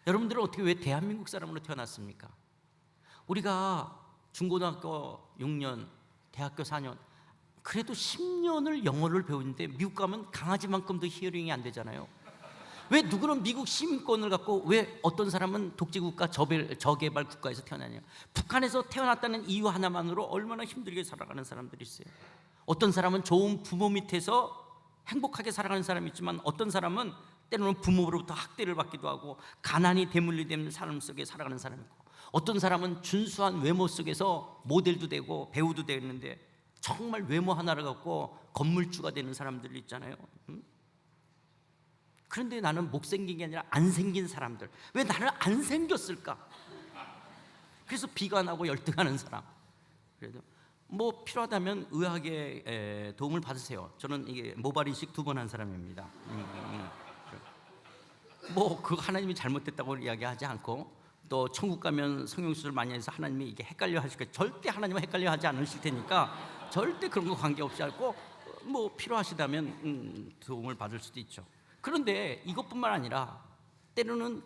Speaker 3: 여러분들은 어떻게 왜 대한민국 사람으로 태어났습니까? 우리가 중고등학교 6년, 대학교 4년, 그래도 10년을 영어를 배우는데 미국 가면 강아지만큼도 히어링이 안 되잖아요. 왜 누구는 미국 시민권을 갖고 왜 어떤 사람은 독재국가 저개발 국가에서 태어나냐? 북한에서 태어났다는 이유 하나만으로 얼마나 힘들게 살아가는 사람들이 있어요. 어떤 사람은 좋은 부모 밑에서 행복하게 살아가는 사람이 있지만 어떤 사람은 때로는 부모로부터 학대를 받기도 하고 가난이 대물리된 삶 속에 살아가는 사람이 있고, 어떤 사람은 준수한 외모 속에서 모델도 되고 배우도 되는데 정말 외모 하나를 갖고 건물주가 되는 사람들이 있잖아요. 그런데 나는 못생긴 게 아니라 안 생긴 사람들, 왜 나는 안 생겼을까? 그래서 비관하고 열등하는 사람. 그래도 뭐 필요하다면 의학의 도움을 받으세요. 저는 이게 모발 이식 2번 한 사람입니다. 뭐 그 하나님이 잘못됐다고 이야기하지 않고, 또 천국 가면 성형수술 많이 해서 하나님이 이게 헷갈려 하실 거예요. 절대 하나님은 헷갈려 하지 않으실 테니까 절대 그런 거 관계없이 하고, 뭐 필요하시다면 도움을 받을 수도 있죠. 그런데 이것뿐만 아니라 때로는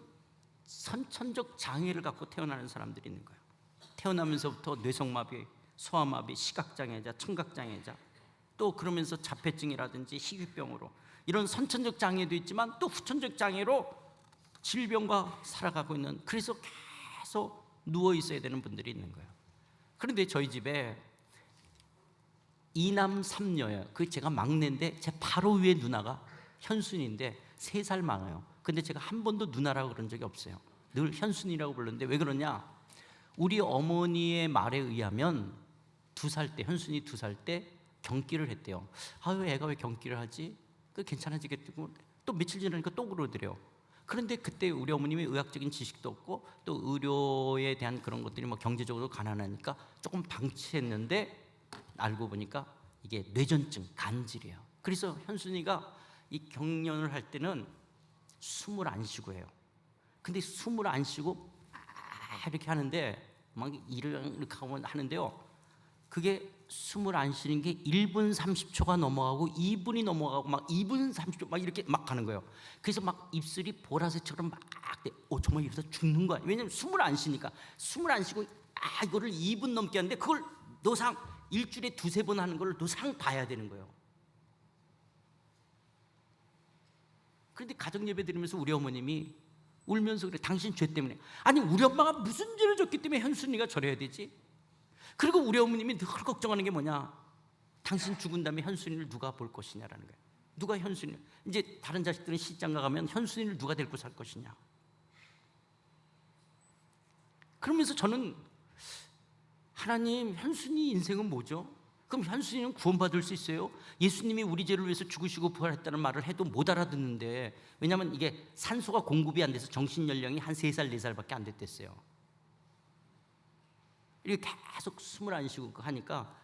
Speaker 3: 선천적 장애를 갖고 태어나는 사람들이 있는 거예요. 태어나면서부터 뇌성마비, 소아마비, 시각장애자, 청각장애자, 또 그러면서 자폐증이라든지 희귀병으로 이런 선천적 장애도 있지만 또 후천적 장애로 질병과 살아가고 있는, 그래서 계속 누워 있어야 되는 분들이 있는 거예요. 그런데 저희 집에 2남 3녀예요. 그 제가 막내인데 제 바로 위에 누나가 현순인데 3살 많아요. 근데 제가 한 번도 누나라고 그런 적이 없어요. 늘 현순이라고 불렀는데 왜 그러냐? 우리 어머니의 말에 의하면 2살 때, 현순이 2살 때 경기를 했대요. 아유, 애가 왜 경기를 하지? 그 괜찮아지겠고, 또 며칠 지나니까 또 그러더래요. 그런데 그때 우리 어머님이 의학적인 지식도 없고 또 의료에 대한 그런 것들이 뭐 경제적으로 가난하니까 조금 방치했는데 알고 보니까 이게 뇌전증, 간질이에요. 그래서 현순이가 이 경련을 할 때는 숨을 안 쉬고 해요. 근데 숨을 안 쉬고 이렇게 하는데 막 이렇게 하는데요, 그게 숨을 안 쉬는 게 1분 30초가 넘어가고 2분이 넘어가고 막 2분 30초 막 이렇게 막 가는 거예요. 그래서 막 입술이 보라색처럼 막 정말 이러다 죽는 거야. 왜냐면 숨을 안 쉬니까. 숨을 안 쉬고 이거를 2분 넘게 하는데 그걸 노상 일주일에 2-3번 하는 걸 노상 봐야 되는 거예요. 그런데 가정 예배 드리면서 우리 어머님이 울면서 그래, 당신 죄 때문에. 아니, 우리 엄마가 무슨 죄를 졌기 때문에 현순이가 저래야 되지? 그리고 우리 어머님이 늘 걱정하는 게 뭐냐? 당신 죽은 다음에 현순이를 누가 볼 것이냐라는 거예요. 누가 현순이, 이제 다른 자식들은 시집장가 가면 현순이를 누가 데리고 살 것이냐? 그러면서 저는 하나님, 현순이 인생은 뭐죠? 그럼 현순이는 구원받을 수 있어요? 예수님이 우리 죄를 위해서 죽으시고 부활했다는 말을 해도 못 알아듣는데, 왜냐하면 이게 산소가 공급이 안 돼서 정신연령이 한 3살, 4살밖에 안 됐댔어요. 이렇게 계속 숨을 안 쉬고 하니까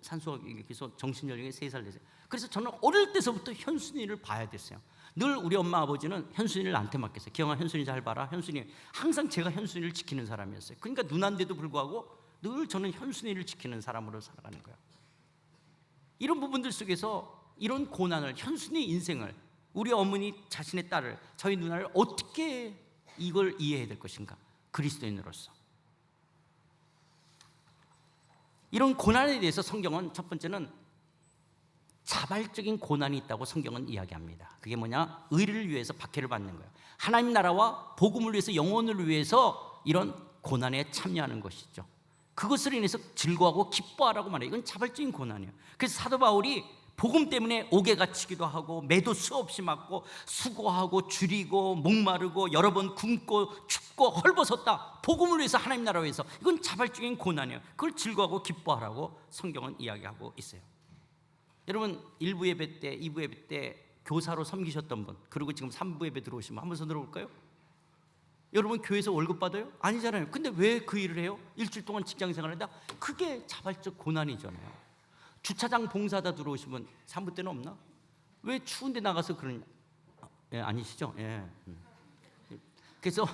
Speaker 3: 산소가 계속 정신연령이 3살, 4살. 그래서 저는 어릴 때서부터 현순이를 봐야 됐어요. 늘 우리 엄마 아버지는 현순이를 나한테 맡겼어요. 기영아, 현순이 잘 봐라. 현순이, 항상 제가 현순이를 지키는 사람이었어요. 그러니까 누나인데도 불구하고 늘 저는 현순이를 지키는 사람으로 살아가는 거예요. 이런 부분들 속에서 이런 고난을, 현순이 인생을, 우리 어머니 자신의 딸을, 저희 누나를 어떻게 이걸 이해해야 될 것인가? 그리스도인으로서 이런 고난에 대해서 성경은 첫 번째는 자발적인 고난이 있다고 성경은 이야기합니다. 그게 뭐냐? 의를 위해서 박해를 받는 거예요. 하나님 나라와 복음을 위해서, 영혼을 위해서 이런 고난에 참여하는 것이죠. 그것을 인해서 즐거워하고 기뻐하라고 말해요. 이건 자발적인 고난이에요. 그래서 사도 바울이 복음 때문에 옥에 갇히기도 하고 매도 수없이 맞고 수고하고 줄이고 목마르고 여러 번 굶고 춥고 헐벗었다. 복음을 위해서, 하나님 나라 위해서. 이건 자발적인 고난이에요. 그걸 즐거워하고 기뻐하라고 성경은 이야기하고 있어요. 여러분, 1부 예배 때, 2부 예배 때 교사로 섬기셨던 분, 그리고 지금 3부 예배 들어오시면 한번 손 들어볼까요? 여러분, 교회에서 월급 받아요? 아니잖아요. 근데 왜 그 일을 해요? 일주일 동안 직장 생활을 한다? 그게 자발적 고난이잖아요. 주차장 봉사하다 들어오시면 3부 때는 없나? 왜 추운데 나가서 그러냐? 예, 아니시죠? 예. 그래서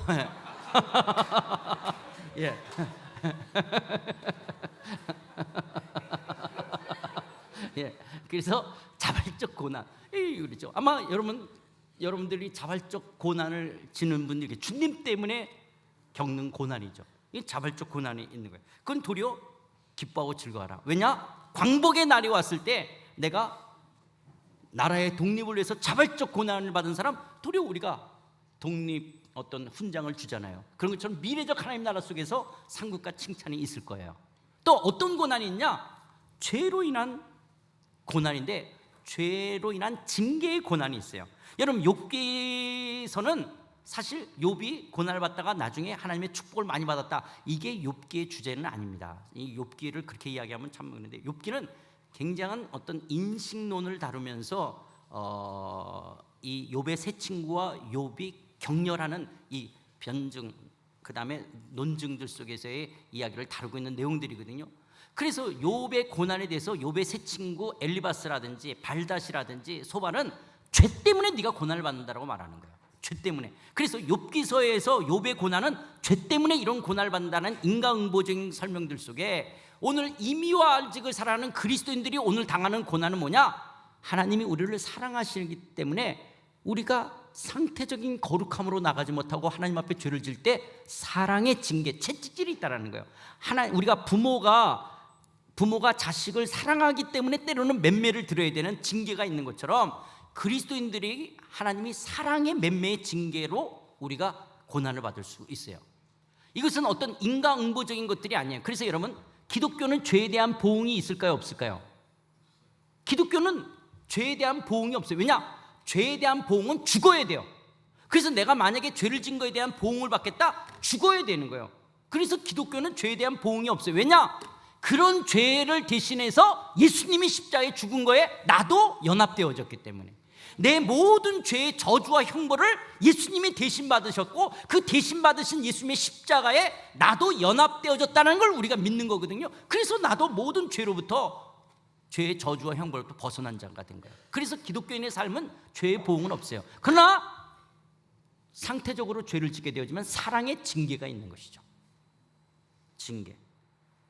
Speaker 3: 예. 예. 그래서 자발적 고난. 그렇죠. 아마 여러분들이 자발적 고난을 지는 분들이 주님 때문에 겪는 고난이죠. 이 자발적 고난이 있는 거예요. 그건 도리어 기뻐하고 즐거워하라. 왜냐? 광복의 날이 왔을 때 내가 나라의 독립을 위해서 자발적 고난을 받은 사람, 도리어 우리가 독립 어떤 훈장을 주잖아요. 그런 것처럼 미래적 하나님 나라 속에서 상급과 칭찬이 있을 거예요. 또 어떤 고난이 있냐? 죄로 인한 고난인데 죄로 인한 징계의 고난이 있어요. 여러분 욥기서는 사실 욥이 고난을 받다가 나중에 하나님의 축복을 많이 받았다, 이게 욥기의 주제는 아닙니다. 이 욥기를 그렇게 이야기하면 참 그런데 욥기는 굉장한 어떤 인식론을 다루면서 이 욥의 세 친구와 욥이 격렬하는 이 변증, 그 다음에 논증들 속에서의 이야기를 다루고 있는 내용들이거든요. 그래서 욥의 고난에 대해서 욥의 세 친구 엘리바스라든지 발닷이라든지 소바는 죄 때문에 네가 고난을 받는다라고 말하는 거예요. 죄 때문에. 그래서 욥기서에서 욥의 고난은 죄 때문에 이런 고난을 받는다는 인과응보적인 설명들 속에 오늘 이미와 아직을 살아가는 그리스도인들이 오늘 당하는 고난은 뭐냐? 하나님이 우리를 사랑하시기 때문에 우리가 상태적인 거룩함으로 나가지 못하고 하나님 앞에 죄를 지을 때 사랑의 징계, 채찍질이 있다라는 거예요. 우리가 부모가 자식을 사랑하기 때문에 때로는 맴매를 들어야 되는 징계가 있는 것처럼 그리스도인들이 하나님이 사랑의 맴매의 징계로 우리가 고난을 받을 수 있어요. 이것은 어떤 인과응보적인 것들이 아니에요. 그래서 여러분, 기독교는 죄에 대한 보응이 있을까요, 없을까요? 기독교는 죄에 대한 보응이 없어요. 왜냐? 죄에 대한 보응은 죽어야 돼요. 그래서 내가 만약에 죄를 진 거에 대한 보응을 받겠다, 죽어야 되는 거예요. 그래서 기독교는 죄에 대한 보응이 없어요. 왜냐? 그런 죄를 대신해서 예수님이 십자가에 죽은 거에 나도 연합되어졌기 때문에. 내 모든 죄의 저주와 형벌을 예수님이 대신 받으셨고 그 대신 받으신 예수님의 십자가에 나도 연합되어졌다는 걸 우리가 믿는 거거든요. 그래서 나도 모든 죄로부터, 죄의 저주와 형벌로부터 벗어난 자가 된 거예요. 그래서 기독교인의 삶은 죄의 보응은 없어요. 그러나 상태적으로 죄를 짓게 되어지면 사랑의 징계가 있는 것이죠.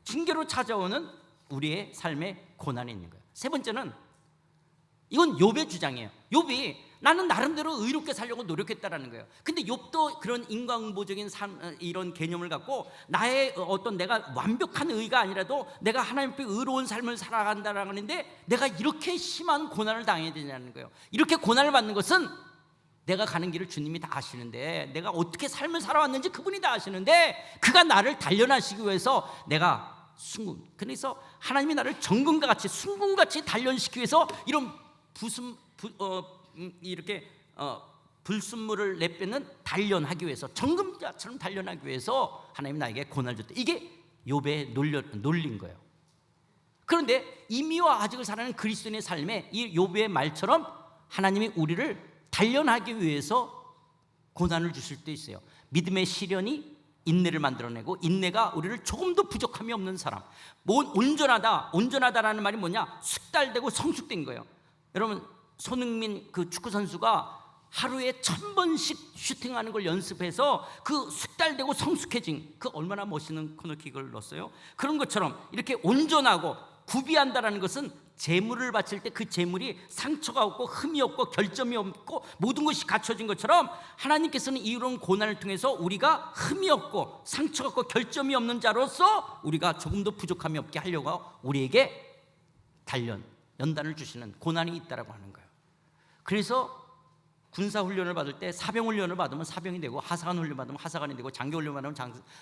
Speaker 3: 징계로 찾아오는 우리의 삶의 고난이 있는 거예요. 세 번째는, 이건 욥의 주장이에요. 욥이 나는 나름대로 의롭게 살려고 노력했다라는 거예요. 근데 욥도 그런 인과응보적인 이런 개념을 갖고 나의 어떤 내가 완벽한 의가 아니라도 내가 하나님 앞에 의로운 삶을 살아간다라는 건데 내가 이렇게 심한 고난을 당해야 되냐는 거예요. 이렇게 고난을 받는 것은 내가 가는 길을 주님이 다 아시는데, 내가 어떻게 삶을 살아왔는지 그분이 다 아시는데 그가 나를 단련하시기 위해서 내가 그래서 하나님이 나를 정금과 같이 순금같이 단련시키기 위해서 이런 불순물을 내빼는 단련하기 위해서, 정금자처럼 단련하기 위해서 하나님이 나에게 고난을 줬다. 이게 욥의 논리인 거예요. 그런데 이미와 아직을 살아가는 그리스도인의 삶에 이 욥의 말처럼 하나님이 우리를 단련하기 위해서 고난을 주실 때 있어요. 믿음의 시련이 인내를 만들어내고, 인내가 우리를 조금도 부족함이 없는 사람. 온전하다라는 말이 뭐냐? 숙달되고 성숙된 거예요. 여러분, 손흥민 그 축구 선수가 하루에 1000번씩 슈팅하는 걸 연습해서 그 숙달되고 성숙해진, 그 얼마나 멋있는 코너킥을 넣었어요. 그런 것처럼 이렇게 온전하고 구비한다라는 것은 재물을 바칠 때 그 재물이 상처가 없고 흠이 없고 결점이 없고 모든 것이 갖춰진 것처럼 하나님께서는 이런 고난을 통해서 우리가 흠이 없고 상처가 없고 결점이 없는 자로서 우리가 조금도 부족함이 없게 하려고 우리에게 연단을 주시는 고난이 있다라고 하는 거예요. 그래서 군사훈련을 받을 때 사병훈련을 받으면 사병이 되고, 하사관훈련 받으면 하사관이 되고, 장교훈련 받으면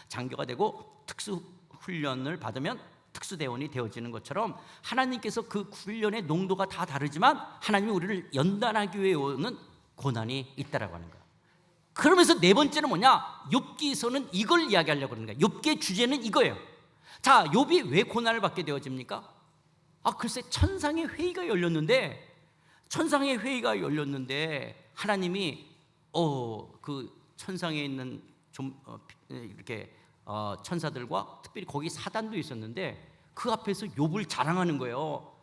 Speaker 3: 장교가 되고, 특수훈련을 받으면 특수대원이 되어지는 것처럼 하나님께서 그 훈련의 농도가 다 다르지만 하나님이 우리를 연단하기 위해 오는 고난이 있다라고 하는 거예요. 그러면서 네 번째는 뭐냐? 욥기서는 이걸 이야기하려고 하는 거예요. 욥기의 주제는 이거예요. 자, 욥이 왜 고난을 받게 되어집니까? 글쎄, 천상의 회의가 열렸는데 하나님이 그 천상에 있는 천사들과 특별히 거기 사단도 있었는데 그 앞에서 욥을 자랑하는 거예요.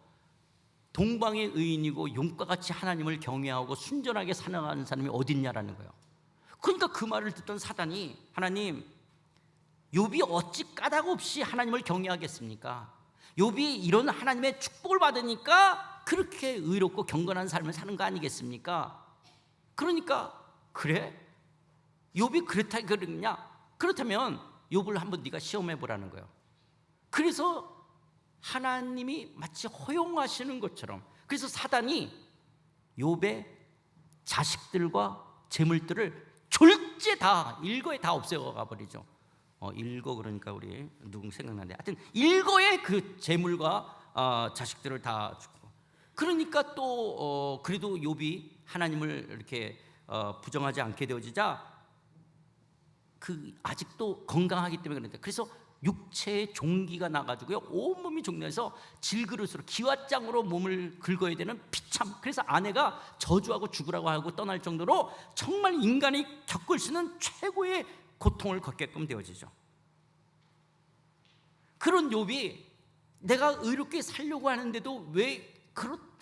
Speaker 3: 동방의 의인이고 용과 같이 하나님을 경외하고 순전하게 살아가는 사람이 어딨냐라는 거예요. 그러니까 그 말을 듣던 사단이, 하나님, 욥이 어찌 까닭 없이 하나님을 경외하겠습니까? 욥이 이런 하나님의 축복을 받으니까 그렇게 의롭고 경건한 삶을 사는 거 아니겠습니까? 그러니까, 그래? 욥이 그렇냐? 그렇다면 욥을 한번 네가 시험해 보라는 거예요. 그래서 하나님이 마치 허용하시는 것처럼, 그래서 사단이 욥의 자식들과 재물들을 졸제 다 일거에 다 없애가 버리죠. 일거 그러니까 우리 누군 생각나는데, 하여튼 일거에 그 재물과 자식들을 다 주고. 그러니까 또 그래도 욥이 하나님을 이렇게 부정하지 않게 되어지자 아직도 건강하기 때문에 그런데, 그래서 육체의 종기가 나가지고요, 온몸이 종려해서 질그릇으로 기왓장으로 몸을 긁어야 되는 비참. 그래서 아내가 저주하고 죽으라고 하고 떠날 정도로 정말 인간이 겪을 수 있는 최고의 고통을 겪게끔 되어지죠. 그런 욥이 내가 의롭게 살려고 하는데도 왜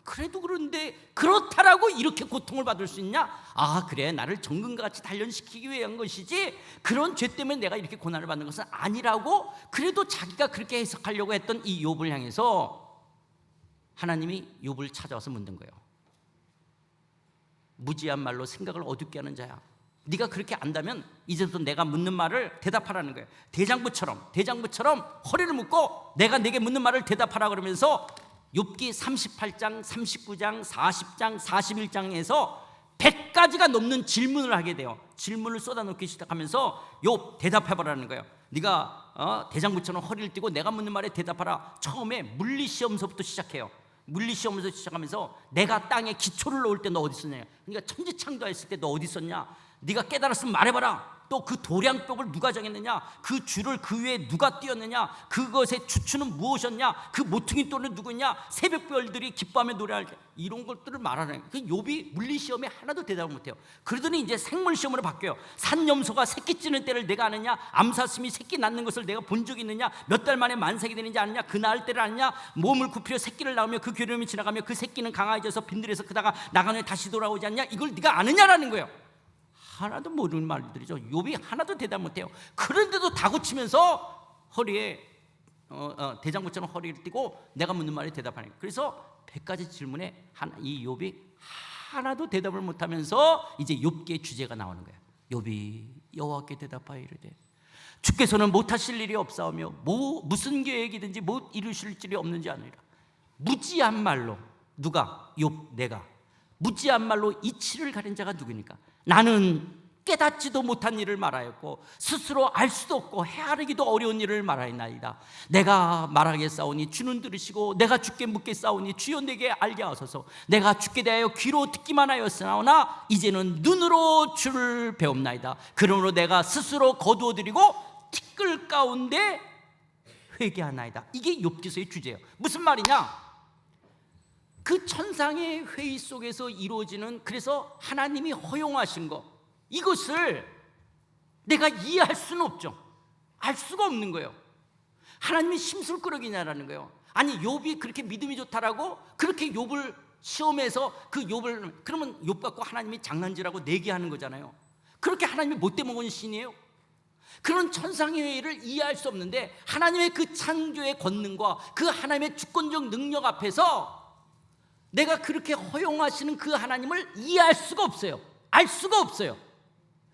Speaker 3: 그래도 그런데 그렇다라고 이렇게 고통을 받을 수 있냐? 그래, 나를 정금과 같이 단련시키기 위한 것이지 그런 죄 때문에 내가 이렇게 고난을 받는 것은 아니라고, 그래도 자기가 그렇게 해석하려고 했던 이 욥을 향해서 하나님이 욥을 찾아와서 묻는 거예요. 무지한 말로 생각을 어둡게 하는 자야, 네가 그렇게 안다면 이제부터 내가 묻는 말을 대답하라는 거예요. 대장부처럼 허리를 묶고 내가 내게 묻는 말을 대답하라 그러면서 욥기 38장, 39장, 40장, 41장에서 100가지가 넘는 질문을 하게 돼요. 질문을 쏟아놓기 시작하면서 욥 대답해보라는 거예요. 네가 대장부처럼 허리를 띠고 내가 묻는 말에 대답하라. 처음에 물리시험서부터 시작해요. 물리시험에서 시작하면서 내가 땅에 기초를 놓을 때 너 어디 있었냐, 그러니까 천지창조했을 때 너 어디 있었냐, 네가 깨달았으면 말해봐라. 또 그 도량법을 누가 정했느냐, 그 줄을 그 위에 누가 띄었느냐, 그것의 주추는 무엇이었냐, 그 모퉁이 돌은 누구냐, 새벽별들이 기뻐하며 노래할 때, 이런 것들을 말하는 거예요. 그 욥이 물리시험에 하나도 대답을 못해요. 그러더니 이제 생물시험으로 바뀌어요. 산염소가 새끼 찌는 때를 내가 아느냐, 암사슴이 새끼 낳는 것을 내가 본 적이 있느냐, 몇 달 만에 만삭이 되는지 아느냐, 그 낳을 때를 아느냐, 몸을 굽히려 새끼를 낳으며 그 괴로움이 지나가며 그 새끼는 강아지에서 빈들에서 크다가 나간 후에 다시 돌아오지 않냐, 이걸 네가 아느냐라는 거예요. 하나도 모르는 말들이죠. 욥이 하나도 대답 못해요. 그런데도 다구치면서 허리에 대장부처럼 허리를 띠고 내가 묻는 말에 대답하는 거예요. 그래서 100가지 질문에 이 욥이 하나도 대답을 못하면서 이제 욥기의 주제가 나오는 거예요. 욥이 여호와께 대답하여 이르되 주께서는 못하실 일이 없사오며 무슨 계획이든지 못 이루실 일이 없는지 아느니라. 무지한 말로, 누가? 욥, 내가 무지한 말로 이치를 가린 자가 누구니까? 나는 깨닫지도 못한 일을 말하였고 스스로 알 수도 없고 헤아리기도 어려운 일을 말하였나이다. 내가 말하겠사오니 주는 들으시고 내가 주께 묻겠사오니 주여 내게 알게 하소서. 내가 주께 대하여 귀로 듣기만 하였으나 이제는 눈으로 주를 배웁나이다. 그러므로 내가 스스로 거두어드리고 티끌 가운데 회개하나이다. 이게 욥기서의 주제예요. 무슨 말이냐? 그 천상의 회의 속에서 이루어지는, 그래서 하나님이 허용하신 것, 이것을 내가 이해할 수는 없죠. 알 수가 없는 거예요. 하나님이 심술꾸러기냐라는 거예요. 아니, 욥이 그렇게 믿음이 좋다라고 그렇게 욥을 시험해서 그 욥을, 그러면 욥 갖고 하나님이 장난질하고 내기하는 거잖아요. 그렇게 하나님이 못돼 먹은 신이에요? 그런 천상의 회의를 이해할 수 없는데 하나님의 그 창조의 권능과 그 하나님의 주권적 능력 앞에서 내가 그렇게 허용하시는 그 하나님을 이해할 수가 없어요. 알 수가 없어요.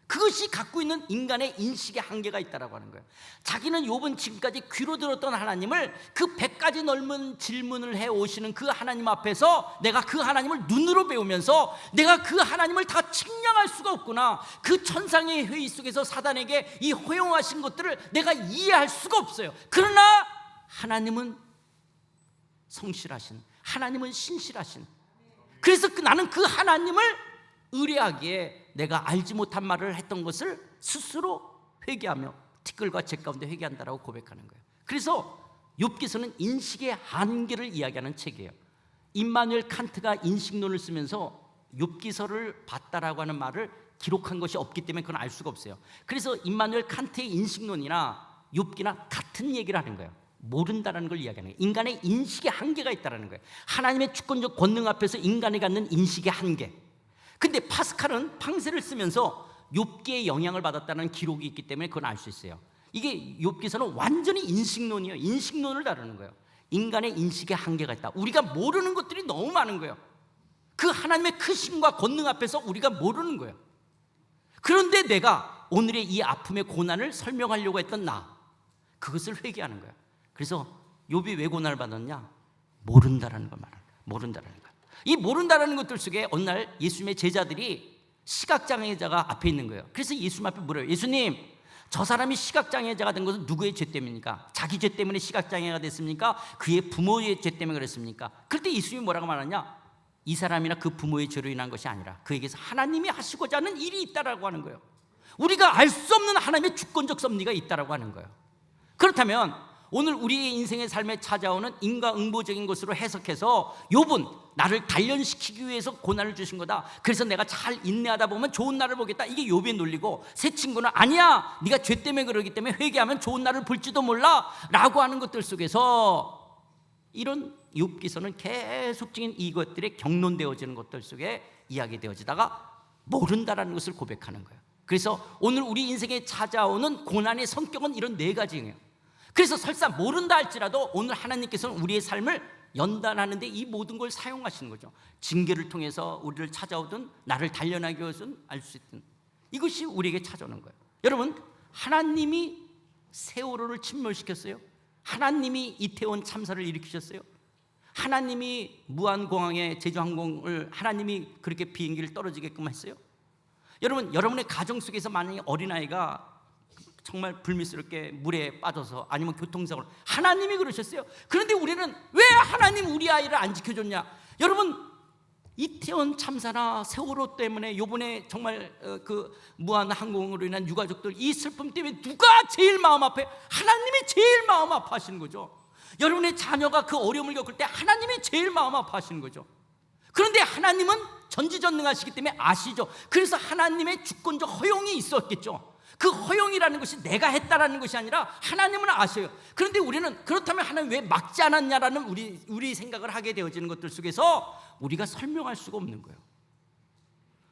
Speaker 3: 그것이 갖고 있는 인간의 인식의 한계가 있다라고 하는 거예요. 자기는 욥은 지금까지 귀로 들었던 하나님을, 그 100가지 넘은 질문을 해오시는 그 하나님 앞에서 내가 그 하나님을 눈으로 배우면서 내가 그 하나님을 다 측량할 수가 없구나, 그 천상의 회의 속에서 사단에게 이 허용하신 것들을 내가 이해할 수가 없어요. 그러나 하나님은 성실하신, 하나님은 신실하신, 그래서 나는 그 하나님을 의뢰하기에 내가 알지 못한 말을 했던 것을 스스로 회개하며 티끌과 재 가운데 회개한다라고 고백하는 거예요. 그래서 욥기서는 인식의 한계를 이야기하는 책이에요. 임마누엘 칸트가 인식론을 쓰면서 욥기서를 봤다라고 하는 말을 기록한 것이 없기 때문에 그건 알 수가 없어요. 그래서 임마누엘 칸트의 인식론이나 욥기나 같은 얘기를 하는 거예요. 모른다라는 걸 이야기하는 거예요. 인간의 인식의 한계가 있다는 거예요. 하나님의 주권적 권능 앞에서 인간이 갖는 인식의 한계. 근데 파스칼은 팡세를 쓰면서 욥기의 영향을 받았다는 기록이 있기 때문에 그건 알 수 있어요. 이게 욥기서는 완전히 인식론이에요. 인식론을 다루는 거예요. 인간의 인식의 한계가 있다. 우리가 모르는 것들이 너무 많은 거예요. 그 하나님의 크심과 권능 앞에서 우리가 모르는 거예요. 그런데 내가 오늘의 이 아픔의 고난을 설명하려고 했던 그것을 회개하는 거예요. 그래서 욥이 왜 고난을 받았냐? 모른다라는 걸 말합니다. 모른다라는 것. 이 모른다라는 것들 속에 어느 날 예수님의 제자들이 시각장애자가 앞에 있는 거예요. 그래서 예수님 앞에 물어요. 예수님, 저 사람이 시각장애자가 된 것은 누구의 죄 때문입니까? 자기 죄 때문에 시각장애가 됐습니까? 그의 부모의 죄 때문에 그랬습니까? 그럴 때 예수님이 뭐라고 말하냐? 이 사람이나 그 부모의 죄로 인한 것이 아니라 그에게서 하나님이 하시고자 하는 일이 있다라고 하는 거예요. 우리가 알 수 없는 하나님의 주권적 섭리가 있다라고 하는 거예요. 그렇다면 오늘 우리의 인생의 삶에 찾아오는 인과응보적인 것으로 해석해서 욥은 나를 단련시키기 위해서 고난을 주신 거다. 그래서 내가 잘 인내하다 보면 좋은 날을 보겠다. 이게 욥의 논리고, 새 친구는 아니야, 네가 죄 때문에 그러기 때문에 회개하면 좋은 날을 볼지도 몰라 라고 하는 것들 속에서 이런 욥기서는 계속적인 이것들에 경론되어지는 것들 속에 이야기되어지다가 모른다라는 것을 고백하는 거예요. 그래서 오늘 우리 인생에 찾아오는 고난의 성격은 이런 네 가지예요. 그래서 설사 모른다 할지라도 오늘 하나님께서는 우리의 삶을 연단하는데 이 모든 걸 사용하시는 거죠. 징계를 통해서 우리를 찾아오든 나를 단련하기 위해서는 알 수 있든 이것이 우리에게 찾아오는 거예요. 여러분, 하나님이 세월호를 침몰시켰어요. 하나님이 이태원 참사를 일으키셨어요. 하나님이 무안공항에 제주항공을 하나님이 그렇게 비행기를 떨어지게끔 했어요. 여러분, 여러분의 가정 속에서 만약에 어린아이가 정말 불미스럽게 물에 빠져서 아니면 교통사고를, 하나님이 그러셨어요. 그런데 우리는 왜 하나님 우리 아이를 안 지켜줬냐? 여러분, 이태원 참사나 세월호 때문에 요번에 정말 그 무한항공으로 인한 유가족들 이 슬픔 때문에 누가 제일 마음 아파요? 하나님이 제일 마음 아파하시는 거죠. 여러분의 자녀가 그 어려움을 겪을 때 하나님이 제일 마음 아파하시는 거죠. 그런데 하나님은 전지전능하시기 때문에 아시죠. 그래서 하나님의 주권적 허용이 있었겠죠. 그 허용이라는 것이 내가 했다라는 것이 아니라 하나님은 아셔요. 그런데 우리는 그렇다면 하나님 왜 막지 않았냐라는 우리 생각을 하게 되어지는 것들 속에서 우리가 설명할 수가 없는 거예요.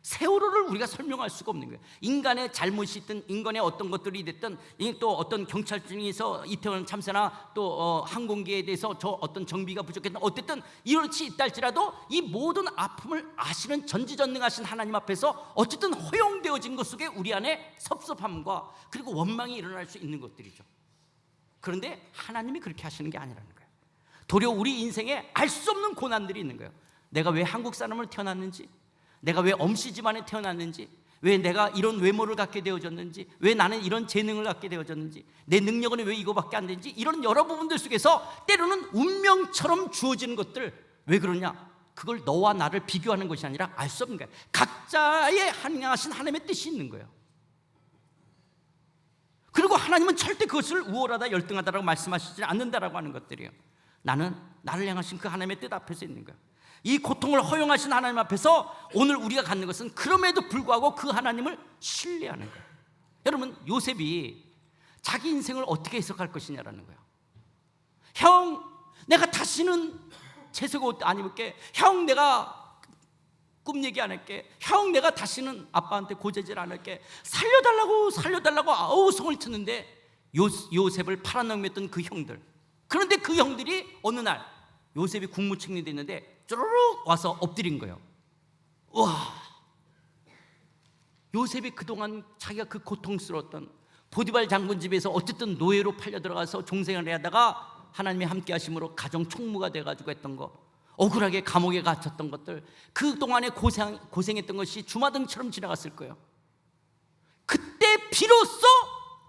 Speaker 3: 세월호를 우리가 설명할 수가 없는 거예요. 인간의 잘못이 있든 인간의 어떤 것들이 됐든, 또 어떤 경찰청에서 이태원 참사나 또 항공기에 대해서 저 어떤 정비가 부족했든 어쨌든 이렇지 있다 할지라도 이 모든 아픔을 아시는 전지전능하신 하나님 앞에서 어쨌든 허용되어진 것 속에 우리 안에 섭섭함과 그리고 원망이 일어날 수 있는 것들이죠. 그런데 하나님이 그렇게 하시는 게 아니라는 거예요. 도리어 우리 인생에 알 수 없는 고난들이 있는 거예요. 내가 왜 한국 사람으로 태어났는지, 내가 왜 엄씨 집안에 태어났는지, 왜 내가 이런 외모를 갖게 되어졌는지, 왜 나는 이런 재능을 갖게 되어졌는지, 내 능력은 왜 이거밖에 안 되는지, 이런 여러 부분들 속에서 때로는 운명처럼 주어지는 것들, 왜 그러냐? 그걸 너와 나를 비교하는 것이 아니라 알 수 없는 거예요. 각자의 향하신 하나님의 뜻이 있는 거예요. 그리고 하나님은 절대 그것을 우월하다 열등하다라고 말씀하시지 않는다라고 하는 것들이에요. 나는 나를 향하신 그 하나님의 뜻 앞에서 있는 거예요. 이 고통을 허용하신 하나님 앞에서 오늘 우리가 갖는 것은 그럼에도 불구하고 그 하나님을 신뢰하는 거예요. 여러분, 요셉이 자기 인생을 어떻게 해석할 것이냐라는 거예요. 형, 내가 다시는 채색 옷 안 입을게. 형, 내가 꿈 얘기 안 할게. 형, 내가 다시는 아빠한테 고재질 안 할게. 살려달라고 아우성을 치는데 요셉을 팔아넘겼던 그 형들. 그런데 그 형들이 어느 날 요셉이 국무총리 됐는데 쪼르륵 와서 엎드린 거예요. 와, 요셉이 그동안 자기가 그 고통스러웠던 보디발 장군 집에서 어쨌든 노예로 팔려 들어가서 종생활을 하다가 하나님이 함께 하심으로 가정 총무가 돼가지고 했던 거, 억울하게 감옥에 갇혔던 것들, 그동안에 고생했던 것이 주마등처럼 지나갔을 거예요. 그때 비로소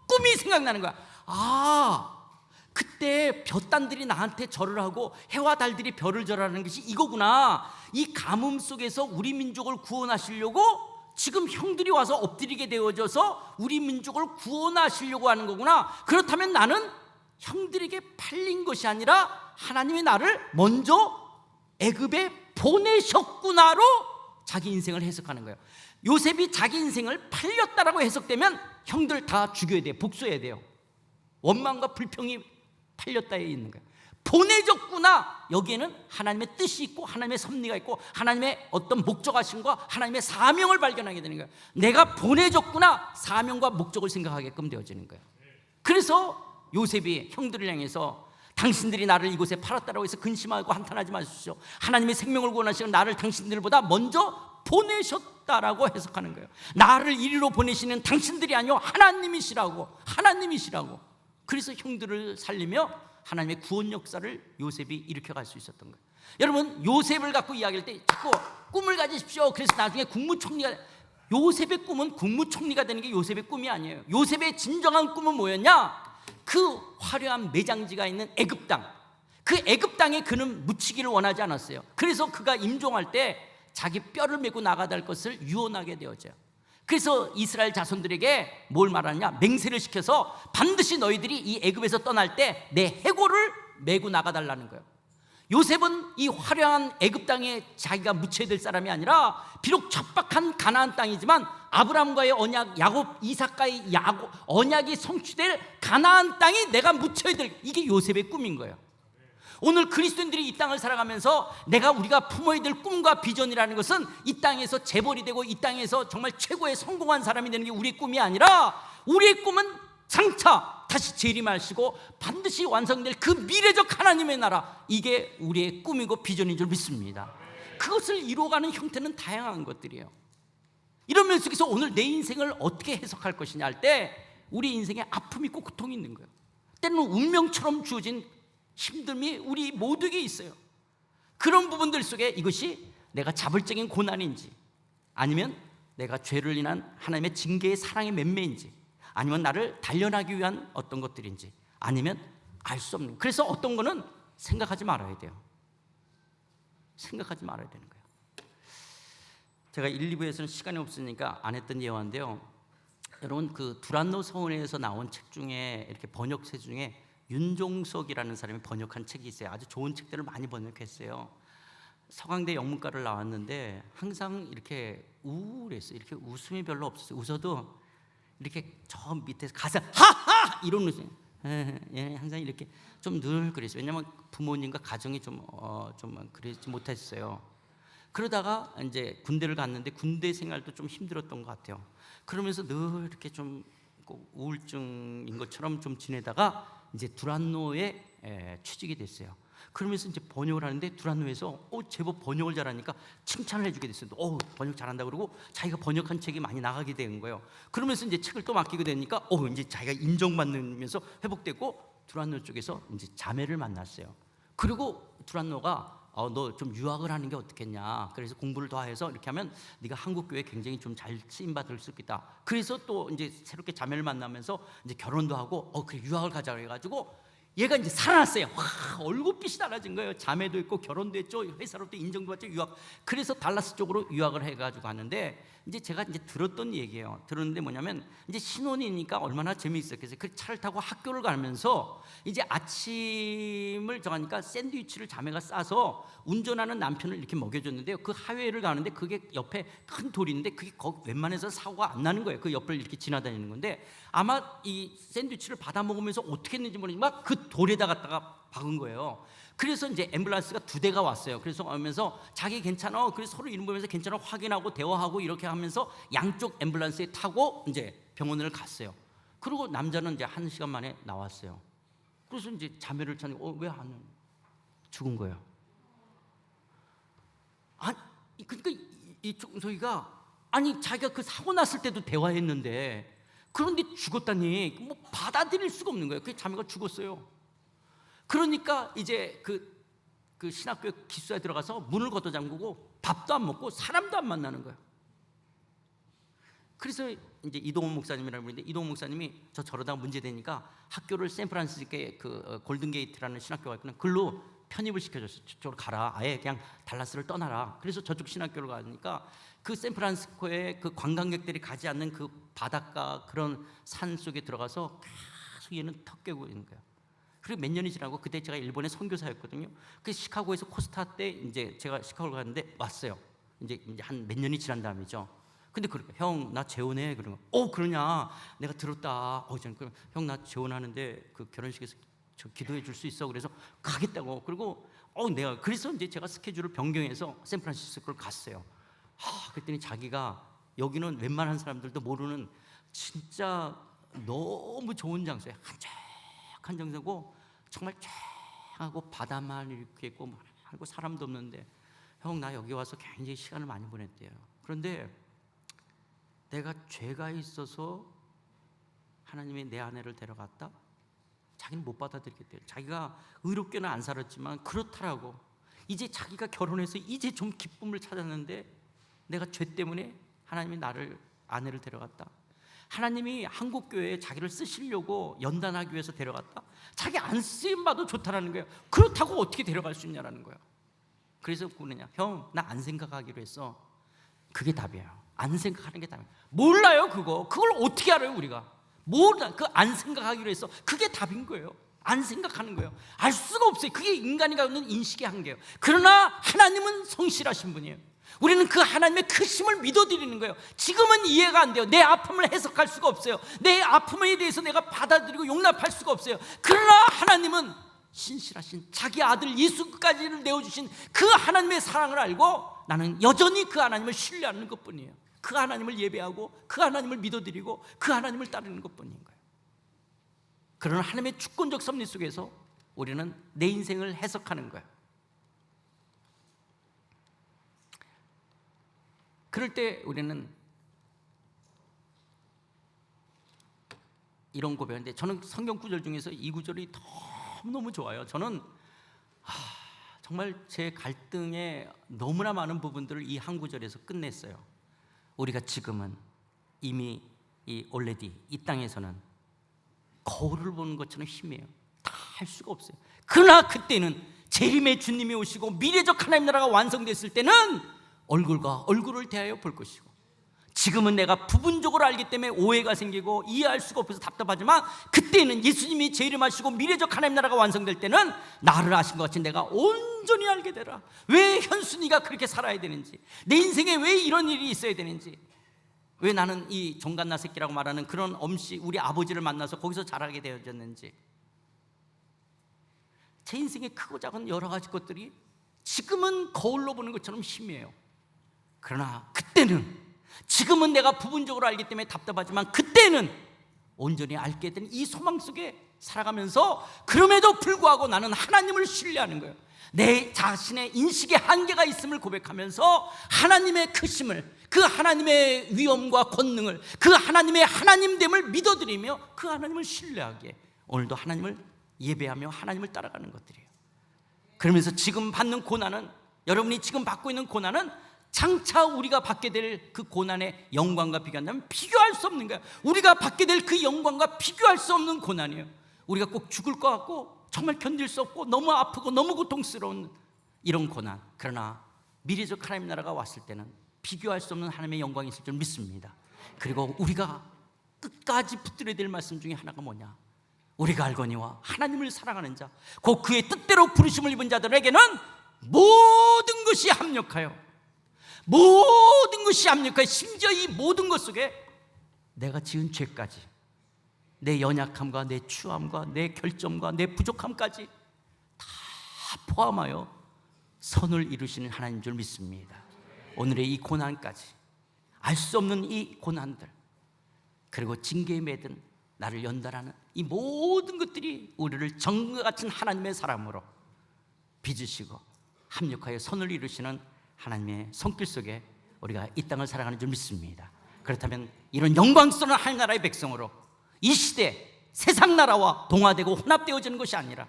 Speaker 3: 꿈이 생각나는 거야. 아, 그때 볕단들이 나한테 절을 하고 해와 달들이 별을 절하는 것이 이거구나. 이 가뭄 속에서 우리 민족을 구원하시려고 지금 형들이 와서 엎드리게 되어져서 우리 민족을 구원하시려고 하는 거구나. 그렇다면 나는 형들에게 팔린 것이 아니라 하나님이 나를 먼저 애굽에 보내셨구나로 자기 인생을 해석하는 거예요. 요셉이 자기 인생을 팔렸다라고 해석되면 형들 다 죽여야 돼요. 복수해야 돼요. 원망과 불평이 팔렸다에 있는 거예요. 보내졌구나. 여기에는 하나님의 뜻이 있고 하나님의 섭리가 있고 하나님의 어떤 목적하심과 하나님의 사명을 발견하게 되는 거예요. 내가 보내졌구나. 사명과 목적을 생각하게끔 되어지는 거예요. 그래서 요셉이 형들을 향해서 당신들이 나를 이곳에 팔았다라고 해서 근심하고 한탄하지 마십시오. 하나님의 생명을 구원하시고 나를 당신들보다 먼저 보내셨다라고 해석하는 거예요. 나를 이리로 보내시는 당신들이 아니요 하나님이시라고. 그래서 형들을 살리며 하나님의 구원 역사를 요셉이 일으켜갈 수 있었던 거예요. 여러분, 요셉을 갖고 이야기할 때 자꾸 꿈을 가지십시오. 그래서 나중에 국무총리가 요셉의 꿈은 국무총리가 되는 게 요셉의 꿈이 아니에요. 요셉의 진정한 꿈은 뭐였냐? 그 화려한 매장지가 있는 애굽 땅, 그 애굽 땅에 그는 묻히기를 원하지 않았어요. 그래서 그가 임종할 때 자기 뼈를 메고 나가야 할 것을 유언하게 되어져요. 그래서 이스라엘 자손들에게 뭘 말하느냐? 맹세를 시켜서 반드시 너희들이 이 애굽에서 떠날 때 내 해골을 메고 나가달라는 거예요. 요셉은 이 화려한 애굽 땅에 자기가 묻혀야 될 사람이 아니라 비록 척박한 가나안 땅이지만 아브라함과의 언약, 야곱, 이삭과의 언약이 성취될 가나안 땅이 내가 묻혀야 될, 이게 요셉의 꿈인 거예요. 오늘 그리스도인들이 이 땅을 살아가면서 우리가 품어야 될 꿈과 비전이라는 것은 이 땅에서 재벌이 되고 이 땅에서 정말 최고의 성공한 사람이 되는 게 우리의 꿈이 아니라, 우리의 꿈은 장차 다시 재림하시고 반드시 완성될 그 미래적 하나님의 나라, 이게 우리의 꿈이고 비전인 줄 믿습니다. 그것을 이루어가는 형태는 다양한 것들이에요. 이런 면 속에서 오늘 내 인생을 어떻게 해석할 것이냐 할 때, 우리 인생에 아픔이 있고 고통이 있는 거예요. 때로는 운명처럼 주어진 힘듦이 우리 모두에게 있어요. 그런 부분들 속에 이것이 내가 자발적인 고난인지, 아니면 내가 죄를 인한 하나님의 징계의 사랑의 맴매인지, 아니면 나를 단련하기 위한 어떤 것들인지, 아니면 알 수 없는, 그래서 어떤 거는 생각하지 말아야 돼요. 생각하지 말아야 되는 거예요. 제가 1, 2부에서는 시간이 없으니까 안 했던 예화인데요, 여러분 그 두란노 서원에서 나온 책 중에, 이렇게 번역체 중에 윤종석이라는 사람이 번역한 책이 있어요. 아주 좋은 책들을 많이 번역했어요. 서강대 영문과를 나왔는데 항상 이렇게 우울했어요. 이렇게 웃음이 별로 없었어요. 웃어도 이렇게 저 밑에서 가서 하하 이러는 거예요. 예, 항상 이렇게 좀 늘 그랬어요. 왜냐하면 부모님과 가정이 좀 그러지 못했어요. 그러다가 이제 군대를 갔는데 군대 생활도 좀 힘들었던 것 같아요. 그러면서 늘 이렇게 좀 우울증인 것처럼 좀 지내다가 이제 두란노에 취직이 됐어요. 그러면서 이제 번역을 하는데 두란노에서 제법 번역을 잘하니까 칭찬을 해주게 됐어요. 번역 잘한다 그러고 자기가 번역한 책이 많이 나가게 된 거예요. 그러면서 이제 책을 또 맡기게 되니까 이제 자기가 인정받으면서 회복됐고, 두란노 쪽에서 이제 자매를 만났어요. 그리고 두란노가 너 좀 유학을 하는 게 어떻겠냐, 그래서 공부를 더 해서 이렇게 하면 네가 한국 교회에 굉장히 좀 잘 쓰임 받을 수 있다. 그래서 또 이제 새롭게 자매를 만나면서 이제 결혼도 하고 그래 유학을 가자고 해가지고 얘가 이제 살아났어요. 얼굴빛이 달라진 거예요. 자매도 있고 결혼도 했죠. 회사로부터 인정도 받죠. 유학. 그래서 달라스 쪽으로 유학을 해가지고 가는데, 이제 제가 이제 들었던 얘기예요. 들었는데 뭐냐면, 이제 신혼이니까 얼마나 재미있어요. 그래서 그 차를 타고 학교를 가면서 이제 아침을 정하니까 샌드위치를 자매가 싸서 운전하는 남편을 이렇게 먹여줬는데요. 그 하회를 가는데 그게 옆에 큰 돌인데 그게 웬만해서 사고가 안 나는 거예요. 그 옆을 이렇게 지나다니는 건데, 아마 이 샌드위치를 받아 먹으면서 어떻게 했는지 모르지만 그 돌에다 갖다가 박은 거예요. 그래서 이제 앰뷸런스가 2대가 왔어요. 그래서 오면서 자기 괜찮아, 그래서 서로 이름 보면서 괜찮아 확인하고 대화하고 이렇게 하면서 양쪽 앰뷸런스에 타고 이제 병원을 갔어요. 그리고 남자는 이제 1시간 만에 나왔어요. 그래서 이제 자매를 찾는 왜 안 죽은 거예요. 그러니까 이 종석이가 자기가 그 사고 났을 때도 대화했는데, 그런데 죽었다니 받아들일 수가 없는 거예요. 그 자매가 죽었어요. 그러니까 이제 그 신학교 기숙사에 들어가서 문을 걷어 잠그고 밥도 안 먹고 사람도 안 만나는 거예요. 그래서 이제 이동훈 목사님이라는 분인데, 이동훈 목사님이 저러다가 문제 되니까 학교를 샌프란시스코의 그 골든게이트라는 신학교가 있거든요. 글로 편입을 시켜줬어요. 저쪽으로 가라. 아예 그냥 달라스를 떠나라. 그래서 저쪽 신학교를 가니까 그 샌프란시스코의 그 관광객들이 가지 않는 그 바닷가 그런 산 속에 들어가서 계속 얘는 턱 깨고 있는 거예요. 그리고 몇 년이 지나고, 그때 제가 일본의 선교사였거든요. 그 시카고에서 코스타 때 이제 제가 시카고를 갔는데 왔어요. 이제 한 몇 년이 지난 다음이죠. 근데 그러니까 형 나 재혼해. 그러면 그러냐, 내가 들었다. 그럼 형 나 재혼하는데 그 결혼식에서 저 기도해 줄 수 있어. 그래서 가겠다고. 그리고 내가 그래서 이제 제가 스케줄을 변경해서 샌프란시스코를 갔어요. 그랬더니 자기가 여기는 웬만한 사람들도 모르는 진짜 너무 좋은 장소에 한적한 장소고, 정말 쫙하고 바다만 이렇게 있고 하고 사람도 없는데, 형 나 여기 와서 굉장히 시간을 많이 보냈대요. 그런데 내가 죄가 있어서 하나님이 내 아내를 데려갔다? 자기는 못 받아들이겠대요. 자기가 의롭게는 안 살았지만 그렇더라고. 이제 자기가 결혼해서 이제 좀 기쁨을 찾았는데, 내가 죄 때문에 하나님이 나를 아내를 데려갔다. 하나님이 한국교회에 자기를 쓰시려고 연단하기 위해서 데려갔다. 자기 안 쓰임봐도 좋다라는 거예요. 그렇다고 어떻게 데려갈 수 있냐라는 거예요. 그래서 그러냐, 형, 나 안 생각하기로 했어. 그게 답이에요. 안 생각하는 게 답이에요. 몰라요 그걸 어떻게 알아요 우리가? 몰라. 그 안 생각하기로 했어. 그게 답인 거예요. 안 생각하는 거예요. 알 수가 없어요. 그게 인간이 갖는 인식의 한계예요. 그러나 하나님은 성실하신 분이에요. 우리는 그 하나님의 크심을 믿어드리는 거예요. 지금은 이해가 안 돼요. 내 아픔을 해석할 수가 없어요. 내 아픔에 대해서 내가 받아들이고 용납할 수가 없어요. 그러나 하나님은 신실하신 자기 아들 예수까지를 내어주신 그 하나님의 사랑을 알고 나는 여전히 그 하나님을 신뢰하는 것뿐이에요. 그 하나님을 예배하고 그 하나님을 믿어드리고 그 하나님을 따르는 것뿐인 거예요. 그러나 하나님의 주권적 섭리 속에서 우리는 내 인생을 해석하는 거예요. 그럴 때 우리는 이런 고백인데, 저는 성경 구절 중에서 이 구절이 너무너무 좋아요. 저는 정말 제 갈등의 너무나 많은 부분들을 이 한 구절에서 끝냈어요. 우리가 지금은 이미 already 이 땅에서는 거울을 보는 것처럼 희미해요. 다 할 수가 없어요. 그러나 그때는 재림의 주님이 오시고 미래적 하나님 나라가 완성됐을 때는 얼굴과 얼굴을 대하여 볼 것이고, 지금은 내가 부분적으로 알기 때문에 오해가 생기고 이해할 수가 없어서 답답하지만, 그때는 예수님이 재림하시고 미래적 하나님 나라가 완성될 때는 나를 아신 것 같이 내가 온전히 알게 되라. 왜 현순이가 그렇게 살아야 되는지, 내 인생에 왜 이런 일이 있어야 되는지, 왜 나는 이 종갓나 새끼라고 말하는 그런 엄씨, 우리 아버지를 만나서 거기서 자라게 되어졌는지, 제 인생의 크고 작은 여러 가지 것들이 지금은 거울로 보는 것처럼 희미해요. 그러나 그때는, 지금은 내가 부분적으로 알기 때문에 답답하지만 그때는 온전히 알게 된 이 소망 속에 살아가면서, 그럼에도 불구하고 나는 하나님을 신뢰하는 거예요. 내 자신의 인식의 한계가 있음을 고백하면서 하나님의 크심을, 그 하나님의 위엄과 권능을, 그 하나님의 하나님됨을 믿어드리며 그 하나님을 신뢰하기에 오늘도 하나님을 예배하며 하나님을 따라가는 것들이에요. 그러면서 지금 받는 고난은, 여러분이 지금 받고 있는 고난은 장차 우리가 받게 될 그 고난의 영광과 비교한다면 비교할 수 없는 거야. 우리가 받게 될 그 영광과 비교할 수 없는 고난이에요. 우리가 꼭 죽을 것 같고 정말 견딜 수 없고 너무 아프고 너무 고통스러운 이런 고난, 그러나 미래적 하나님 나라가 왔을 때는 비교할 수 없는 하나님의 영광이 있을 줄 믿습니다. 그리고 우리가 끝까지 붙들어야 될 말씀 중에 하나가 뭐냐, 우리가 알거니와 하나님을 사랑하는 자, 곧 그의 뜻대로 부르심을 입은 자들에게는 모든 것이 합력하여, 모든 것이 합력하여, 심지어 이 모든 것 속에 내가 지은 죄까지, 내 연약함과 내 추함과 내 결점과 내 부족함까지 다 포함하여 선을 이루시는 하나님인 줄 믿습니다. 오늘의 이 고난까지, 알 수 없는 이 고난들, 그리고 징계에 매든 나를 연달하는 이 모든 것들이 우리를 정과 같은 하나님의 사람으로 빚으시고 합력하여 선을 이루시는 하나님의 손길 속에 우리가 이 땅을 살아가는 줄 믿습니다. 그렇다면 이런 영광스러운 하나님 나라의 백성으로 이 시대 세상 나라와 동화되고 혼합되어지는 것이 아니라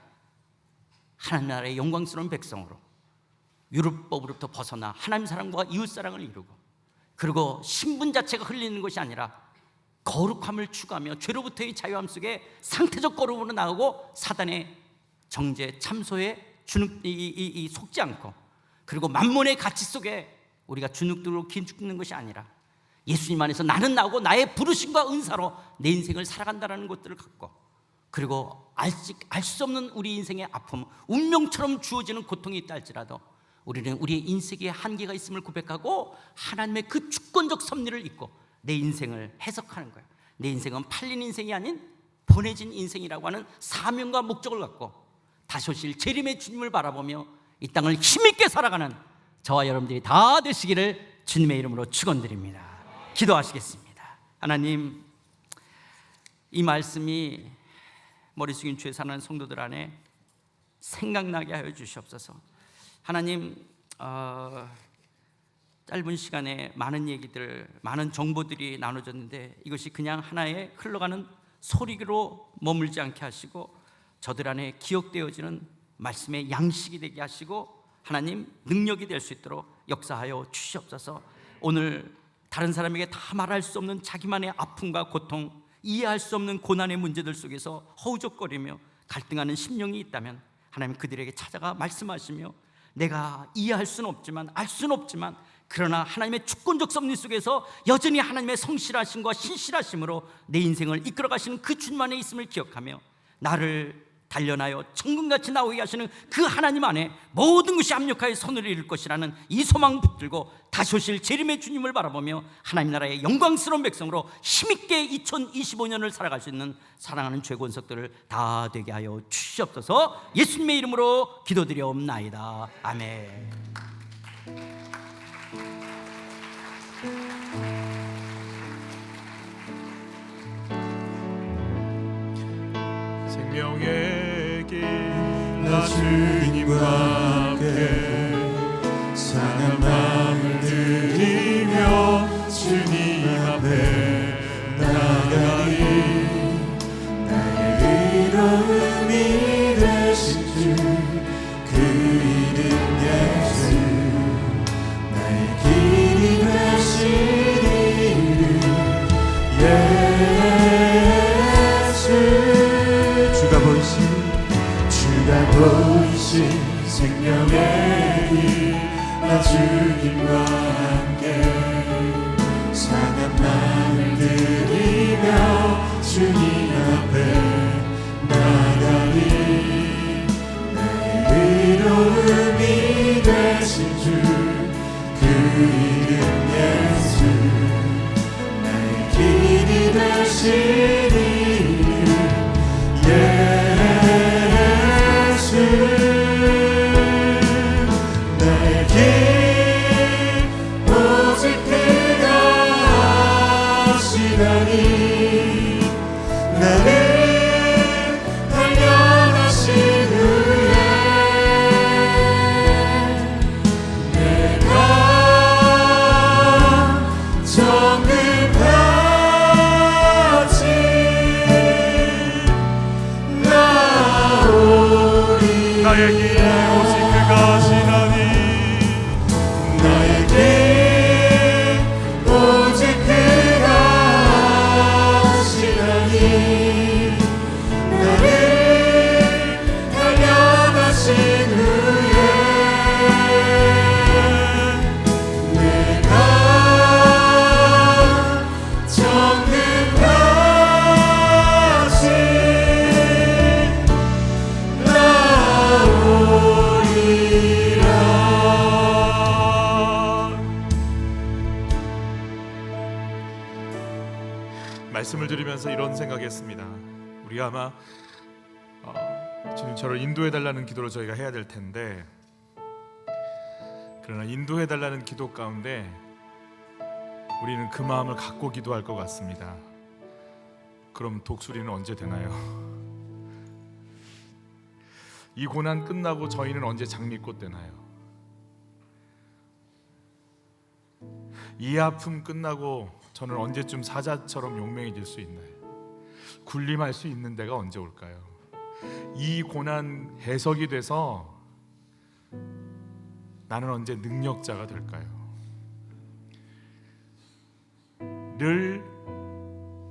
Speaker 3: 하나님 나라의 영광스러운 백성으로 율법으로부터 벗어나 하나님 사랑과 이웃 사랑을 이루고, 그리고 신분 자체가 흘리는 것이 아니라 거룩함을 추구하며 죄로부터의 자유함 속에 상태적 거룩으로 나가고 사단의 정죄 참소에 속지 않고, 그리고 만몬의 가치 속에 우리가 주눅들로 기죽는 것이 아니라 예수님 안에서 나는 나고 나의 부르심과 은사로 내 인생을 살아간다는 것들을 갖고, 그리고 알 수 없는 우리 인생의 아픔, 운명처럼 주어지는 고통이 있다 할지라도 우리는 우리의 인생의 한계가 있음을 고백하고 하나님의 그 주권적 섭리를 잊고 내 인생을 해석하는 거예요. 내 인생은 팔린 인생이 아닌 보내진 인생이라고 하는 사명과 목적을 갖고 다시 오실 재림의 주님을 바라보며 이 땅을 힘있게 살아가는 저와 여러분들이 다 되시기를 주님의 이름으로 축원드립니다. 기도하시겠습니다. 하나님, 이 말씀이 머리 숙인 주에 사는 성도들 안에 생각나게 하여 주시옵소서. 하나님, 짧은 시간에 많은 얘기들, 많은 정보들이 나눠졌는데 이것이 그냥 하나의 흘러가는 소리로 머물지 않게 하시고 저들 안에 기억되어지는 말씀의 양식이 되게 하시고 하나님 능력이 될 수 있도록 역사하여 주시옵소서. 오늘 다른 사람에게 다 말할 수 없는 자기만의 아픔과 고통, 이해할 수 없는 고난의 문제들 속에서 허우적거리며 갈등하는 심령이 있다면 하나님 그들에게 찾아가 말씀하시며 내가 이해할 수는 없지만 알 수는 없지만 그러나 하나님의 주권적 섭리 속에서 여전히 하나님의 성실하심과 신실하심으로 내 인생을 이끌어가시는 그 주님 안에 있음을 기억하며 나를 단련하여 천금같이 나오게 하시는 그 하나님 안에 모든 것이 압력하여 선을 이룰 것이라는 이 소망 붙들고 다시 오실 재림의 주님을 바라보며 하나님 나라의 영광스러운 백성으로 힘있게 2025년을 살아갈 수 있는 사랑하는 죄권석들을 다 되게 하여 주시옵소서. 예수님의 이름으로 기도드려옵나이다. 아멘.
Speaker 2: 생명의 길 나 주님과 함께 상한 마음을 드리며 주님 앞에 나가리.
Speaker 4: 나의 의로움이 되신 주 그 이름 예수 나의 길이 되신 이름 예수 주가 보이신 생명의 길 나 주님과 함께 상한 마음을 드리며 주님 앞에 나가리. 나의 의로움이 되신 주 그 이름 예수 나의 길이 되신 이름 예수 나의 길 오직 그가 하시다니 나를 단련하신 후에 내가 정금같이 나오리.
Speaker 2: 나의 길에 오직 그가 하시나니
Speaker 4: 나의 길 오직 그가 하시나니 나를 단련하신 후에 내가 정금같이 나오리라.
Speaker 2: 말씀을 들으면서 이런 생각했습니다. 우리가 아마 주님처럼 인도해달라는 기도를 저희가 해야 될 텐데, 그러나 인도해달라는 기도 가운데 우리는 그 마음을 갖고 기도할 것 같습니다. 그럼 독수리는 언제 되나요? 이 고난 끝나고 저희는 언제 장미꽃 되나요? 이 아픔 끝나고 저는 언제쯤 사자처럼 용맹해질 수 있나요? 군림할 수 있는 데가 언제 올까요? 이 고난 해석이 돼서 나는 언제 능력자가 될까요? 늘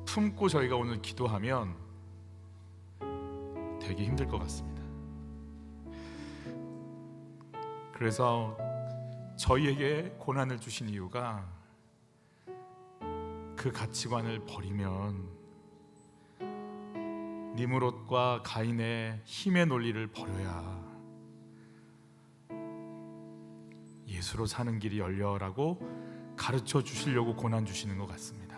Speaker 2: 품고 저희가 오늘 기도하면 되게 힘들 것 같습니다. 그래서 저희에게 고난을 주신 이유가 그 가치관을 버리면 니므롯과 가인의 힘의 논리를 버려야 예수로 사는 길이 열려라고 가르쳐 주시려고 고난 주시는 것 같습니다.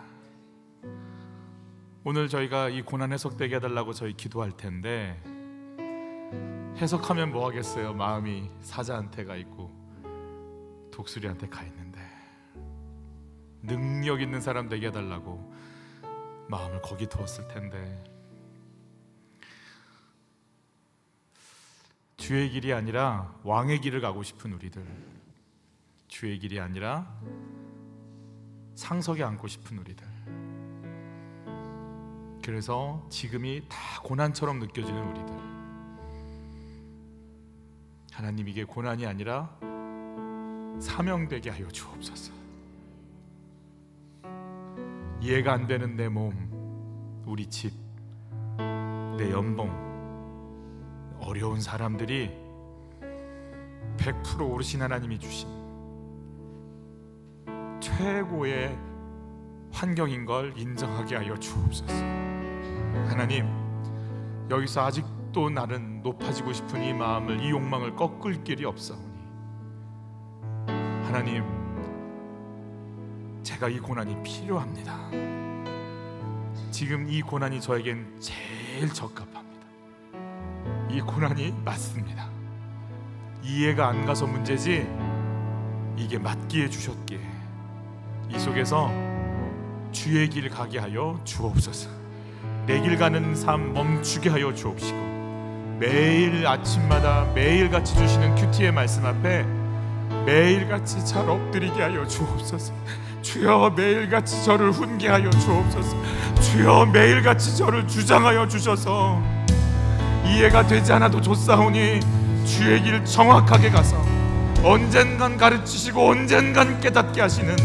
Speaker 2: 오늘 저희가 이 고난 해석되게 해달라고 저희 기도할 텐데, 해석하면 뭐 하겠어요? 마음이 사자한테 가 있고 독수리한테 가 있는데, 능력 있는 사람 되게 해달라고 마음을 거기 두었을 텐데, 주의 길이 아니라 왕의 길을 가고 싶은 우리들, 주의 길이 아니라 상석에 앉고 싶은 우리들, 그래서 지금이 다 고난처럼 느껴지는 우리들, 하나님 이게 고난이 아니라 사명되게 하여 주옵소서. 이해가 안 되는 내 몸, 우리 집, 내 연봉, 어려운 사람들이 100% 오르신 하나님이 주신 최고의 환경인 걸 인정하게 하여 주옵소서. 하나님, 여기서 아직도 나는 높아지고 싶은 이 마음을, 이 욕망을 꺾을 길이 없사오니 하나님, 제가 이 고난이 필요합니다. 지금 이 고난이 저에겐 제일 적합합니다. 이 고난이 맞습니다. 이해가 안 가서 문제지 이게 맞기에 주셨기에 이 속에서 주의 길 가게 하여 주옵소서. 내 길 가는 삶 멈추게 하여 주옵시고, 매일 아침마다 매일같이 주시는 큐티의 말씀 앞에 매일같이 잘 엎드리게 하여 주옵소서. 주여, 매일같이 저를 훈계하여 주옵소서. 주여, 매일같이 저를 주장하여 주셔서 이해가 되지 않아도 좋사오니 주의 길 정확하게 가서 언젠간 가르치시고 언젠간 깨닫게 하시는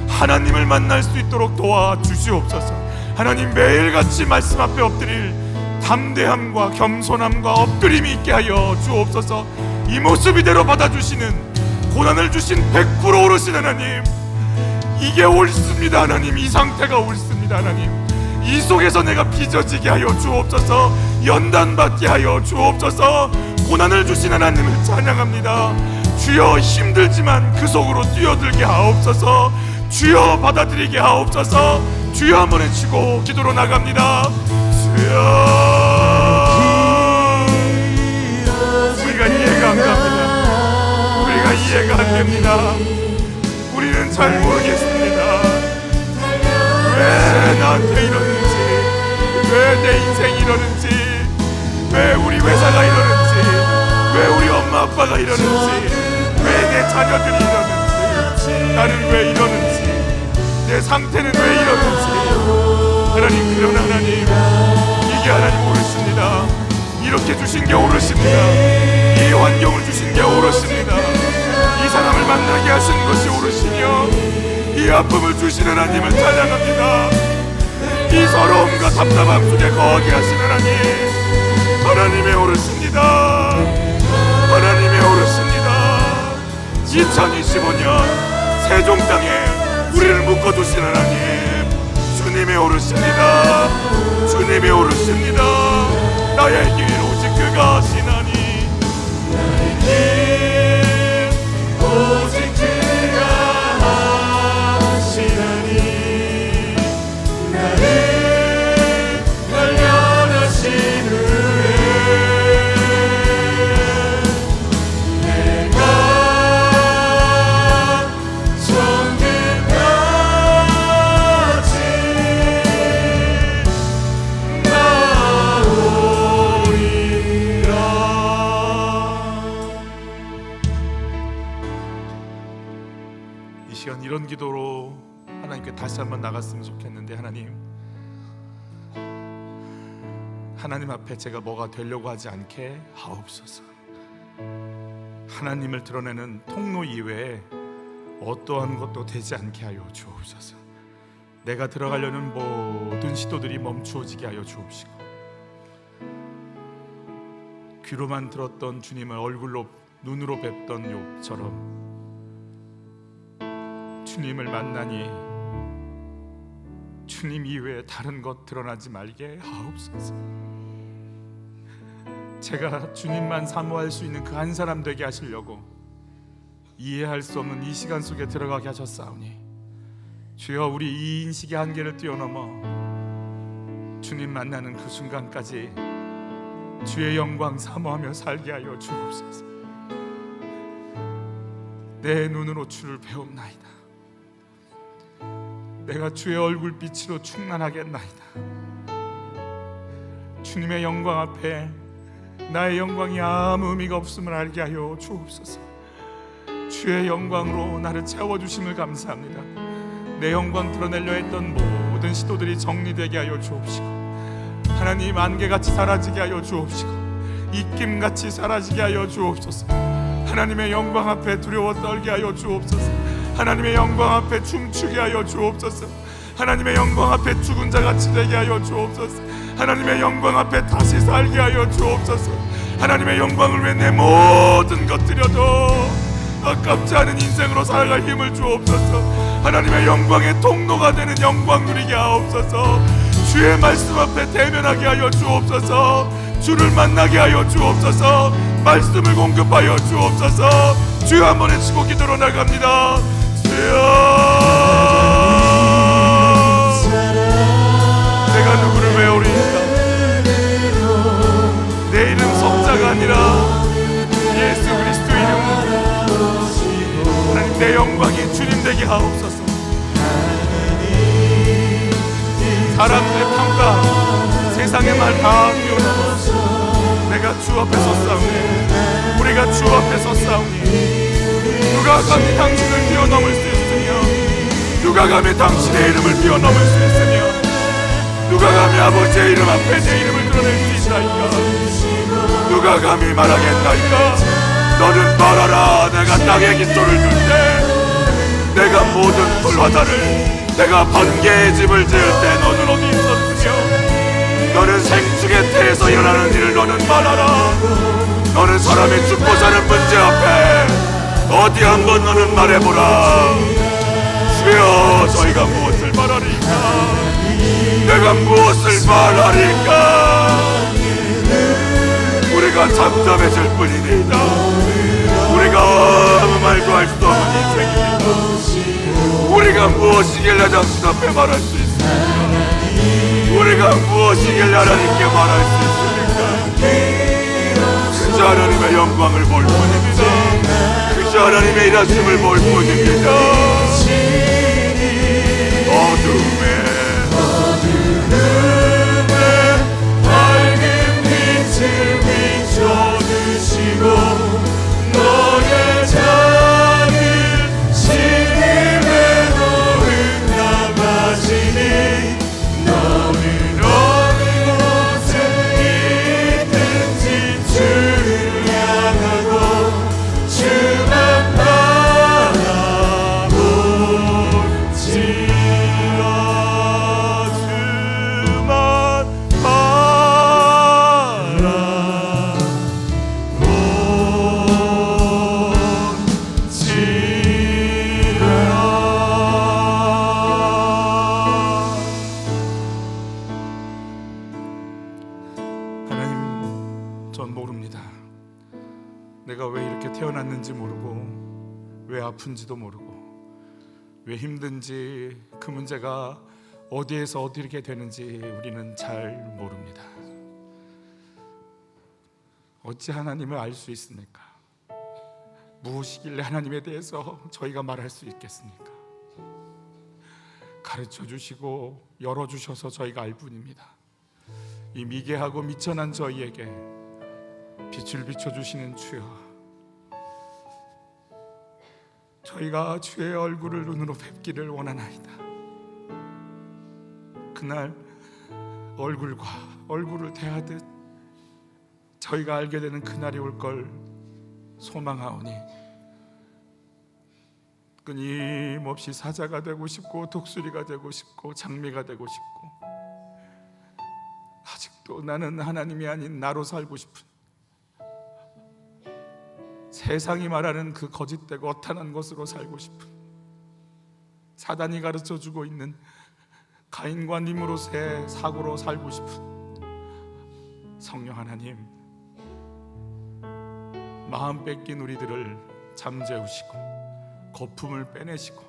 Speaker 2: 하나님을 만날 수 있도록 도와주시옵소서. 하나님, 매일같이 말씀 앞에 엎드릴 담대함과 겸손함과 엎드림이 있게 하여 주옵소서. 이 모습 이대로 받아주시는, 고난을 주신 100% 오르신 하나님, 이게 옳습니다. 하나님, 이 상태가 옳습니다. 하나님, 이 속에서 내가 빚어지게 하여 주옵소서. 연단받게 하여 주옵소서. 고난을 주신 하나님을 찬양합니다. 주여, 힘들지만 그 속으로 뛰어들게 하옵소서. 주여, 받아들이게 하옵소서. 주여, 한번 외치고 기도로 나갑니다. 주여, 우리가 이해가 안 갑니다. 우리가 이해가 안 됩니다. 우리는 잘 모르겠습니다. 왜 나한테 이러는지, 왜 내 인생이 이러는지, 왜 우리 회사가 이러는지, 왜 우리 엄마 아빠가 이러는지, 왜 내 자녀들이 이러는지, 나는 왜 이러는지, 내 상태는 왜 이러는지. 하나님, 그런 하나님, 이게 하나님 오르십니다. 이렇게 주신 게 오르십니다. 이 환경을 주신 게 오르십니다. 이 사람을 만나게 하신 것이 오르시며 이 아픔을 주신 하나님을 찬양합니다. 이 서러움과 답답함 속에 거하게 하신 하나님, 하나님의 오르십니다. 하나님의 오르십니다. 2025년 세종 땅에 우리를 묶어두신 하나님, 주님의 오르십니다. 주님의 오르십니다. 나의 길 오직 그가 하시나니, 나의 길 오직 그가 하시나니, 나를 발견하신 후에 내가 이런 기도로 하나님께 다시 한번 나갔으면 좋겠는데, 하나님 앞에 제가 뭐가 되려고 하지 않게 하옵소서. 하나님을 드러내는 통로 이외에 어떠한 것도 되지 않게 하여 주옵소서. 내가 들어가려는 모든 시도들이 멈추어지게 하여 주옵시고, 귀로만 들었던 주님을 얼굴로, 눈으로 뵙던 욥처럼 주님을 만나니 주님 이외에 다른 것 드러나지 말게 하옵소서. 제가 주님만 사모할 수 있는 그 한 사람 되게 하시려고 이해할 수 없는 이 시간 속에 들어가게 하셨사오니, 주여, 우리 이 인식의 한계를 뛰어넘어 주님 만나는 그 순간까지 주의 영광 사모하며 살게 하여 주옵소서. 내 눈으로 주를 배움나이다. 내가 주의 얼굴빛으로 충만하겠나이다. 주님의 영광 앞에 나의 영광이 아무 의미가 없음을 알게 하여 주옵소서. 주의 영광으로 나를 채워주심을 감사합니다. 내 영광 드러내려 했던 모든 시도들이 정리되게 하여 주옵시고, 하나님, 안개같이 사라지게 하여 주옵시고, 입김같이 사라지게 하여 주옵소서. 하나님의 영광 앞에 두려워 떨게 하여 주옵소서. 하나님의 영광 앞에 춤추게 하여 주옵소서. 하나님의 영광 앞에 죽은 자같이 되게 하여 주옵소서. 하나님의 영광 앞에 다시 살게 하여 주옵소서. 하나님의 영광을 위해 내 모든 것 드려도 아깝지 않은 인생으로 살아갈 힘을 주옵소서. 하나님의 영광의 통로가 되는 영광 누리게 하옵소서. 주의 말씀 앞에 대면하게 하여 주옵소서. 주를 만나게 하여 주옵소서. 말씀을 공급하여 주옵소서. 주여 한번 외치고 기도로 나갑니다. 주여, 내가 누구를 외우리까? 내 이름 석자가 아니라 예수 그리스도 이름으로 하나님 내 영광이 주님 되게 하옵소서. 사람들의 평가, 세상의 말 다 뛰어넘어 내가 주 앞에 섰사오니, 우리가 주 앞에 섰사오니 누가 감히 당신을 뛰어넘을 수 있으며, 누가 감히 당신의 이름을 뛰어넘을 수 있으며, 누가 감히 아버지의 이름 앞에 내 이름을 드러낼 수 있나이까? 누가 감히 말하겠나이까? 너는 말하라. 내가 땅에 기초를 둘 때, 내가 모든 불화자를, 내가 번개의 집을 지을 때 너는 어디 있었으며, 너는 생축의 태에서 일어나는 일을 너는 말하라. 너는 사람이 죽고 사는 문제 앞에 어디 한번 너는 말해보라. 주여, 저희가 무엇을 말하리까? 내가 무엇을 말하리까? 우리가 잠잠해질 뿐이니이다. 우리가 아무 말도 할 수 없는 인생입니다. 우리가 무엇이길래 당신 앞에 말할 수 있습니까? 우리가 무엇이길래 하나님께 말할 수 있습니까? 그저 하나님의 영광을 볼 뿐입니다. 그저 하나님의 일하심을 볼 뿐입니다. 어둠에 밝은 빛을 비춰주시고 너의 작은 신임에도 응답하시니 너는 어느 곳에 있든지 주를 향하고 주만 바라보지라. 내가 왜 이렇게 태어났는지 모르고, 왜 아픈지도 모르고, 왜 힘든지, 그 문제가 어디에서 어떻게 되는지 우리는 잘 모릅니다. 어찌 하나님을 알 수 있습니까? 무엇이길래 하나님에 대해서 저희가 말할 수 있겠습니까? 가르쳐 주시고 열어주셔서 저희가 알 뿐입니다. 이 미개하고 미천한 저희에게 빛을 비춰주시는 주여, 저희가 주의 얼굴을 눈으로 뵙기를 원하나이다. 그날 얼굴과 얼굴을 대하듯 저희가 알게 되는 그날이 올 걸 소망하오니 끊임없이 사자가 되고 싶고 독수리가 되고 싶고 장미가 되고 싶고, 아직도 나는 하나님이 아닌 나로 살고 싶은, 세상이 말하는 그 거짓되고 어탄한 것으로 살고 싶은, 사단이 가르쳐주고 있는 가인과 니므롯의 사고로 살고 싶은 성령 하나님, 마음 뺏긴 우리들을 잠재우시고 거품을 빼내시고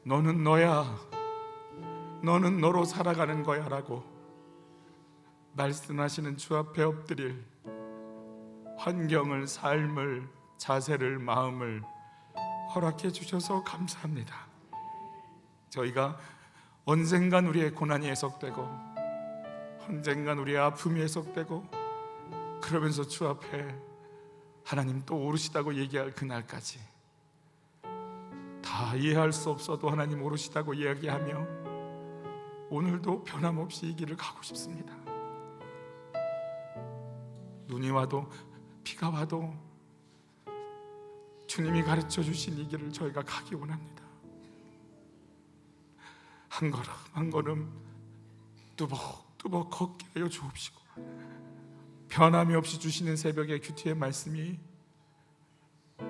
Speaker 2: 너는 너야, 너는 너로 살아가는 거야 라고 말씀하시는 주 앞에 엎드릴 환경을, 삶을, 자세를, 마음을 허락해 주셔서 감사합니다. 저희가 언젠간 우리의 고난이 해석되고 언젠간 우리의 아픔이 해석되고, 그러면서 주 앞에 하나님 또 오르시다고 얘기할 그날까지 다 이해할 수 없어도 하나님 오르시다고 이야기하며 오늘도 변함없이 이 길을 가고 싶습니다. 눈이 와도 비가 와도 주님이 가르쳐 주신 이 길을 저희가 가기 원합니다.
Speaker 5: 한 걸음 한 걸음 뚜벅뚜벅 걷게 하여 주옵시고, 변함이 없이 주시는 새벽의 큐티의 말씀이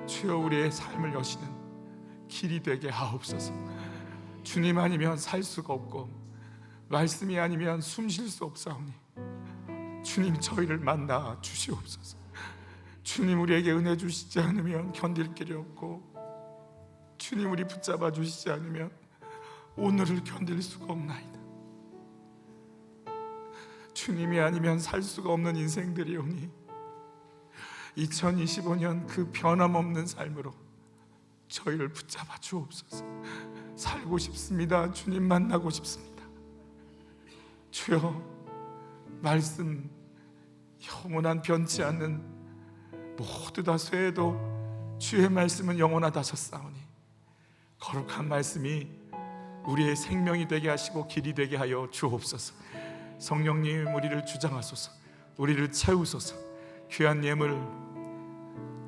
Speaker 5: 주여 우리의 삶을 여시는 길이 되게 하옵소서. 주님 아니면 살 수가 없고 말씀이 아니면 숨 쉴 수 없사오니 주님 저희를 만나 주시옵소서. 주님 우리에게 은혜 주시지 않으면 견딜 길이 없고, 주님 우리 붙잡아 주시지 않으면 오늘을 견딜 수가 없나이다. 주님이 아니면 살 수가 없는 인생들이오니 2025년 그 변함없는 삶으로 저희를 붙잡아 주옵소서. 살고 싶습니다. 주님 만나고 싶습니다. 주여, 말씀 영원한 변치 않는 모두 다 쇠해도 주의 말씀은 영원하다셨사오니 거룩한 말씀이 우리의 생명이 되게 하시고 길이 되게 하여 주옵소서. 성령님 우리를 주장하소서. 우리를 채우소서. 귀한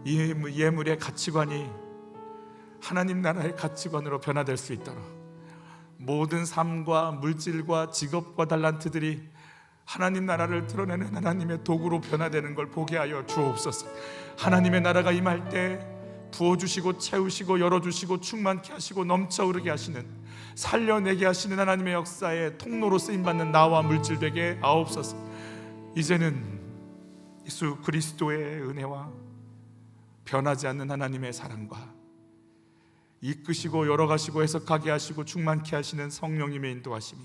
Speaker 5: 예물의 가치관이 하나님 나라의 가치관으로 변화될 수 있도록 모든 삶과 물질과 직업과 달란트들이 하나님 나라를 드러내는 하나님의 도구로 변화되는 걸 보게 하여 주옵소서. 하나님의 나라가 임할 때 부어주시고 채우시고 열어주시고 충만케 하시고 넘쳐흐르게 하시는, 살려내게 하시는 하나님의 역사의 통로로 쓰임받는 나와 물질 되게 하옵소서. 이제는 예수 그리스도의 은혜와 변하지 않는 하나님의 사랑과 이끄시고 열어가시고 해석하게 하시고 충만케 하시는 성령님의 인도하심이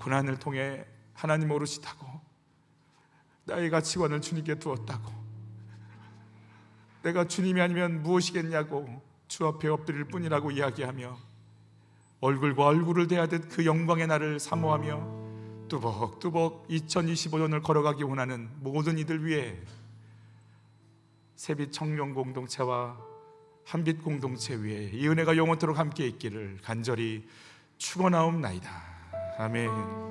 Speaker 5: 고난을 통해 하나님 오르시다고, 나의 가치관을 주님께 두었다고, 내가 주님이 아니면 무엇이겠냐고 주 앞에 엎드릴 뿐이라고 이야기하며 얼굴과 얼굴을 대하듯 그 영광의 날을 사모하며 뚜벅뚜벅 2025년을 걸어가기 원하는 모든 이들 위해 새빛 청년 공동체와 한빛 공동체 위에 이 은혜가 영원토록 함께 있기를 간절히 축원하옵나이다. 아멘.